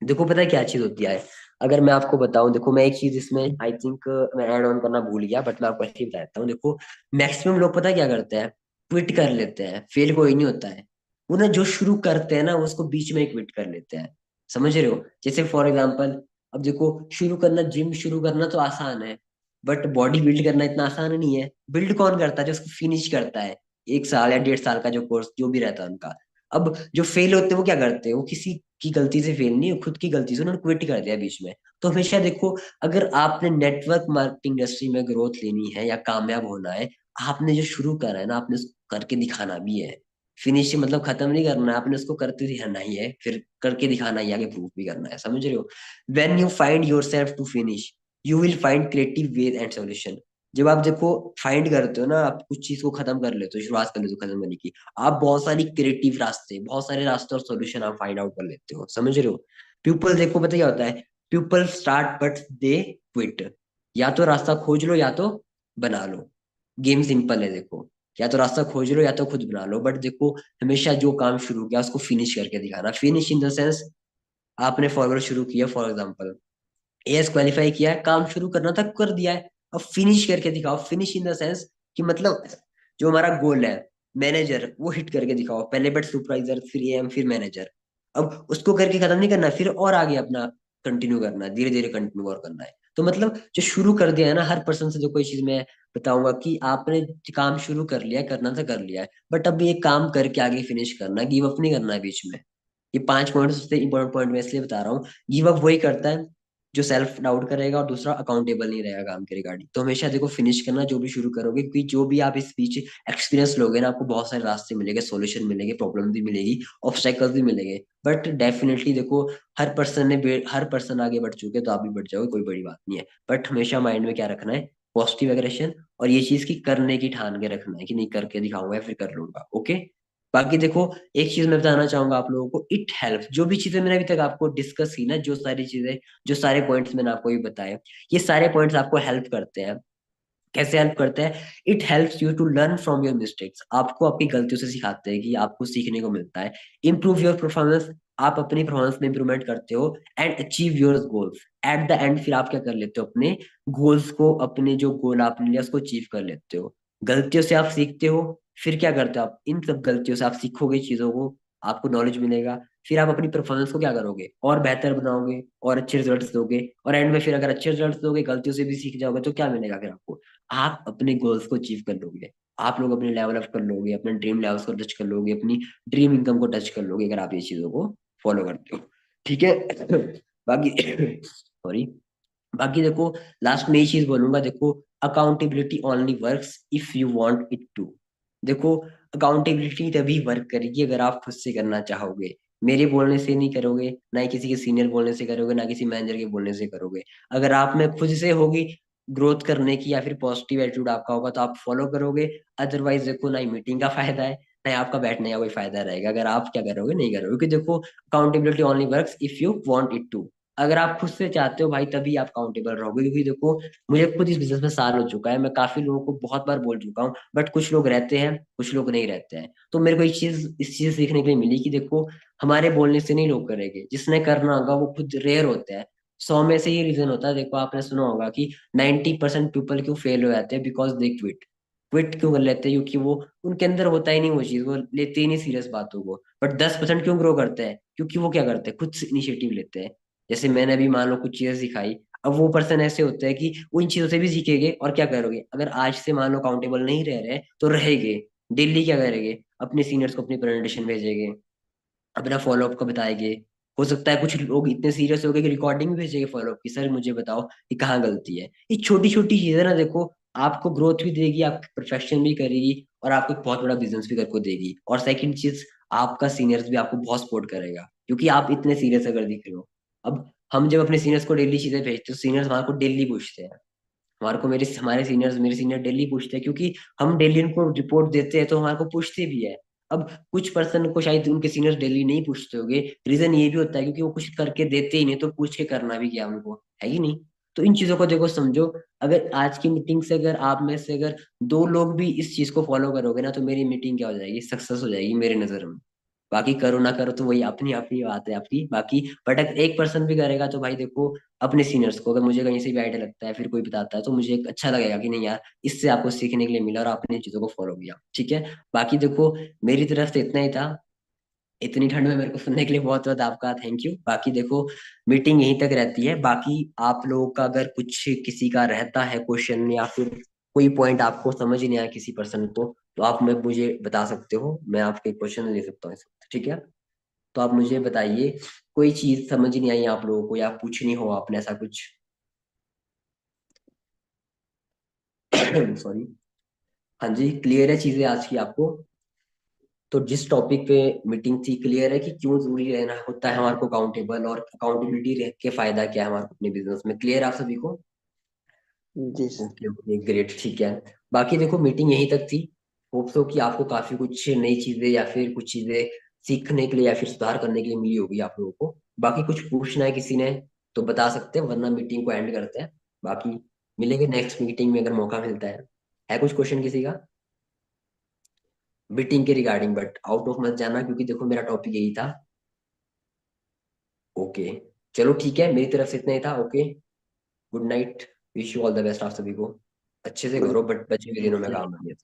देखो पता है क्या चीज होती है, अगर मैं आपको बताऊं, देखो मैं एक चीज इसमें आई थिंक मैं ऐड ऑन करना भूल गया, बट मैं आपको ऐसे ही बता देता हूँ। देखो मैक्सिमम लोग पता है क्या करते हैं, क्विट कर लेते हैं, फेल कोई नहीं होता है। वो ना जो शुरू करते हैं ना, वो उसको बीच में क्विट कर लेते हैं। समझ रहे हो? जैसे फॉर एग्जाम्पल, अब देखो शुरू करना, जिम शुरू करना तो आसान है, बट बॉडी बिल्ड करना इतना आसान नहीं है। बिल्ड कौन करता है, जो उसको फिनिश करता है, 1 साल या 1.5 साल का जो कोर्स जो भी रहता है उनका। अब जो फेल होते हैं वो क्या करते हैं, वो किसी की गलती से फेल नहीं, खुद की गलती से उन्होंने क्विट कर दिया बीच में। तो हमेशा देखो, अगर आपने नेटवर्क मार्केटिंग इंडस्ट्री में ग्रोथ लेनी है या कामयाब होना है, आपने जो शुरू करा है ना, आपने उसको करके दिखाना भी है। फिनिश मतलब खत्म नहीं करना है, आपने उसको करते दिखाना ही है, फिर करके दिखाना ही है, आगे प्रूफ भी करना है, समझ रहे हो? When you find yourself to finish, you will find creative way and solution. जब आप देखो फाइंड करते हो ना, आप कुछ चीज को खत्म कर लेते हो, शुरुआत कर लेते हो खत्म करने की, आप बहुत सारी क्रिएटिव रास्ते, बहुत सारे रास्ते और सॉल्यूशन आप फाइंड आउट कर लेते हो, समझ रहे हो? पीपल देखो पता क्या होता है, people start but they quit. या तो रास्ता खोज लो या तो बना लो। गेम सिंपल है देखो, या तो रास्ता खोज लो या तो खुद बना लो, बट देखो हमेशा जो काम शुरू किया उसको फिनिश करके दिखाना। फिनिश इन द सेंस, आपने फॉरवर्ड शुरू किया, फॉर एग्जाम्पल एएस क्वालिफाई किया है, काम शुरू करना था कर दिया है, अब फिनिश करके दिखाओ। फिनिश इन द सेंस कि मतलब जो हमारा गोल है, मैनेजर, वो हिट करके दिखाओ, पहले बट सुपरवाइजर, फिर एएम, फिर मैनेजर। अब उसको करके खत्म नहीं करना, फिर और आगे अपना कंटिन्यू करना है, धीरे धीरे कंटिन्यू और करना है। तो मतलब जो शुरू कर दिया है ना, हर पर्सन से जो कोई चीज मैं बताऊंगा कि आपने काम शुरू कर लिया है, करना था कर लिया है, बट अब ये काम करके आगे फिनिश करना है, गिव अप नहीं करना है बीच में। ये 5 पॉइंट सबसे इंपॉर्टेंट पॉइंट मैं इसलिए बता रहा हूँ। गिव अप वही करता है जो सेल्फ डाउट करेगा और दूसरा अकाउंटेबल नहीं रहेगा काम के रिगार्डिंग। तो हमेशा देखो फिनिश करना जो भी शुरू करोगे, क्योंकि जो भी आप इस बीच एक्सपीरियंस लोगे ना, आपको बहुत सारे रास्ते मिलेंगे, सॉल्यूशन मिलेंगे, प्रॉब्लम भी मिलेगी, ऑब्स्टेकल्स भी मिलेंगे, बट डेफिनेटली देखो हर पर्सन आगे बढ़ चुके, तो आप भी बढ़ जाओगे, कोई बड़ी बात नहीं है। बट हमेशा माइंड में क्या रखना है, पॉजिटिव एग्रेशन, और ये चीज की करने की ठान के रखना है कि नहीं करके दिखाऊंगा या फिर कर लूंगा, ओके। बाकी देखो एक चीज मैं बताना चाहूंगा आप लोगों को, इट हेल्प, जो भी चीजें मैंने अभी तक आपको डिस्कस की ना, जो सारी चीजें, जो सारे पॉइंट्स मैंने आपको ये बताए, ये सारे पॉइंट्स आपको हेल्प करते हैं। कैसे हेल्प करते हैं? It helps you to learn from your mistakes, आपको अपनी गलतियों से सिखाते हैं कि आपको सीखने को मिलता है। इम्प्रूव योर परफॉर्मेंस, आप अपनी परफॉर्मेंस में इंप्रूवमेंट करते हो। And achieve your goals, at the end फिर आप क्या कर लेते हो, अपने गोल्स को, अपने जो गोल आपने लिया उसको अचीव कर लेते हो। गलतियों से आप सीखते हो, फिर क्या करते हो आप, इन सब गलतियों से आप सीखोगे चीजों को, आपको नॉलेज मिलेगा, फिर आप अपनी परफॉर्मेंस को क्या करोगे, और बेहतर बनाओगे, और अच्छे रिजल्ट्स दोगे, और एंड में फिर अगर अच्छे रिजल्ट्स दोगे, गलतियों से भी सीख जाओगे, तो क्या मिलेगा फिर आपको, आप अपने गोल्स को अचीव कर लोगे, आप लोग अपने लेवल अप कर लोगे, अपने ड्रीम लेवल्स को टच कर लोगे, अपनी ड्रीम इनकम को टच कर लोगे, अगर आप ये चीजों को फॉलो करते हो, ठीक है। बाकी सॉरी, बाकी देखो लास्ट में ये चीज बोलूंगा, देखो accountability only works if you want it to. देखो अकाउंटेबिलिटी तभी वर्क करेगी अगर आप खुद से करना चाहोगे, मेरे बोलने से नहीं करोगे, ना ही किसी के सीनियर बोलने से करोगे, ना किसी मैनेजर के बोलने से करोगे। अगर आप में खुद से होगी ग्रोथ करने की, या फिर पॉजिटिव एटीट्यूड आपका होगा, तो आप फॉलो करोगे। अदरवाइज देखो ना ही मीटिंग का फायदा है, ना ही आपका बैठने का कोई फायदा रहेगा, अगर आप क्या करोगे, नहीं करोगे। क्योंकि देखो accountability only works if you want it to, अगर आप खुद से चाहते हो भाई, तभी आप काउंटेबल रहोगे। क्योंकि देखो मुझे खुद इस बिजनेस में साल हो चुका है, मैं काफी लोगों को बहुत बार बोल चुका हूँ, बट कुछ लोग रहते हैं, कुछ लोग नहीं रहते हैं। तो मेरे को इस चीज सीखने के लिए मिली कि देखो हमारे बोलने से नहीं लोग करेंगे, जिसने करना होगा वो खुद रेयर होता है। 100 में से ये रीजन होता है, देखो आपने सुना होगा कि 90% पीपल क्यों फेल हो जाते हैं, बिकॉज दे क्विट। क्विट क्यों कर लेते हैं? क्योंकि वो उनके अंदर होता ही नहीं वो चीज, वो लेते ही नहीं सीरियस बातों को। बट 10% क्यों ग्रो करते हैं? क्योंकि वो क्या करते हैं, खुद से इनिशिएटिव लेते हैं। जैसे मैंने अभी मान लो कुछ चीजें सिखाई, अब वो पर्सन ऐसे होते हैं कि उन चीजों से भी सीखेंगे, और क्या करोगे, अगर आज से मान लो काउंटेबल नहीं रह रहे तो रहेंगे, डेली क्या करेंगे, अपने सीनियर्स को अपनी प्रेजेंटेशन भेजेंगे, अपना फॉलोअप का बताएंगे। हो सकता है कुछ लोग इतने सीरियस हो गए कि रिकॉर्डिंग भी भेजेंगे फॉलोअप की, सर मुझे बताओ कि कहाँ गलती है। ये छोटी छोटी चीजें ना देखो आपको ग्रोथ भी देगी, आपकी परफेक्शन भी करेगी, और आपको एक बहुत बड़ा बिजनेस भी करके देगी। और सेकंड चीज, आपका सीनियर्स भी आपको बहुत सपोर्ट करेगा, क्योंकि आप इतने सीरियस अगर दिख रहे हो। अब हम जब अपने सीनियर्स को डेली चीजें भेजते हैं, सीनियर्स हमारे को डेली पूछते हैं, हमारे को मेरे सीनियर डेली पूछते हैं, क्योंकि हम डेली उनको रिपोर्ट देते हैं, तो हमारे को पूछते भी है। अब कुछ पर्सन को शायद उनके सीनियर्स डेली नहीं पूछते होंगे, रीजन ये भी होता है क्योंकि वो कुछ करके देते ही नहीं, तो पूछ के करना भी क्या उनको, है कि नहीं? तो इन चीजों को देखो समझो, अगर आज की मीटिंग से अगर आप में से अगर 2 लोग भी इस चीज को फॉलो करोगे ना, तो मेरी मीटिंग क्या हो जाएगी, सक्सेस हो जाएगी मेरे नजर में। बाकी करो ना करो तो वही अपनी अपनी बात है आपकी, बाकी बट अगर एक पर्सन भी करेगा तो भाई देखो, अपने सीनियर्स को अगर मुझे कहीं से भी आइडिया लगता है, फिर कोई बताता है, तो मुझे एक अच्छा लगेगा कि नहीं यार, इससे आपको सीखने के लिए मिला और आपने इन चीजों को फॉलो किया, ठीक है। बाकी देखो मेरी तरफ से इतना ही था, इतनी ठंड में मेरे को सुनने के लिए बहुत बहुत आपका थैंक यू। बाकी देखो मीटिंग यहीं तक रहती है, बाकी आप लोगों का अगर कुछ किसी का रहता है क्वेश्चन, या फिर कोई पॉइंट आपको समझ नहीं आया किसी पर्सन को, तो आप मैं मुझे बता सकते हो, मैं आपके क्वेश्चन ले सकता हूँ इस वक्त, ठीक है। तो आप मुझे बताइए, कोई चीज समझ नहीं आई आप लोगों को, या पूछनी हो आपने ऐसा कुछ? सॉरी। हाँ जी, क्लियर है चीजें आज की आपको? तो जिस टॉपिक पे मीटिंग थी, क्लियर है कि क्यों जरूरी रहना होता है हमारे को अकाउंटेबल, और अकाउंटेबिलिटी रह के फायदा क्या है हमारे को अपने बिजनेस में? क्लियर आप सभी को? जी सर। ओके ओके, ग्रेट, ठीक है। बाकी देखो, मीटिंग यहीं तक थी। होप सो कि आपको काफी कुछ नई चीजें या फिर कुछ चीजें सीखने के लिए या फिर सुधार करने के लिए मिली होगी आप लोगों को। बाकी कुछ पूछना है किसी ने तो बता सकते हैं, वरना मीटिंग को एंड करते हैं। बाकी मिलेंगे नेक्स्ट मीटिंग में अगर मौका मिलता है कुछ क्वेश्चन किसी का मीटिंग के रिगार्डिंग? बट आउट ऑफ मत जाना, क्योंकि देखो मेरा टॉपिक यही था। ओके, चलो ठीक है, मेरी तरफ से इतना ही था। Okay, good night, wish you all the best आप सभी को। अच्छे से गुड करो, बट बचे हुए दिनों में चलिए। काम बनिए।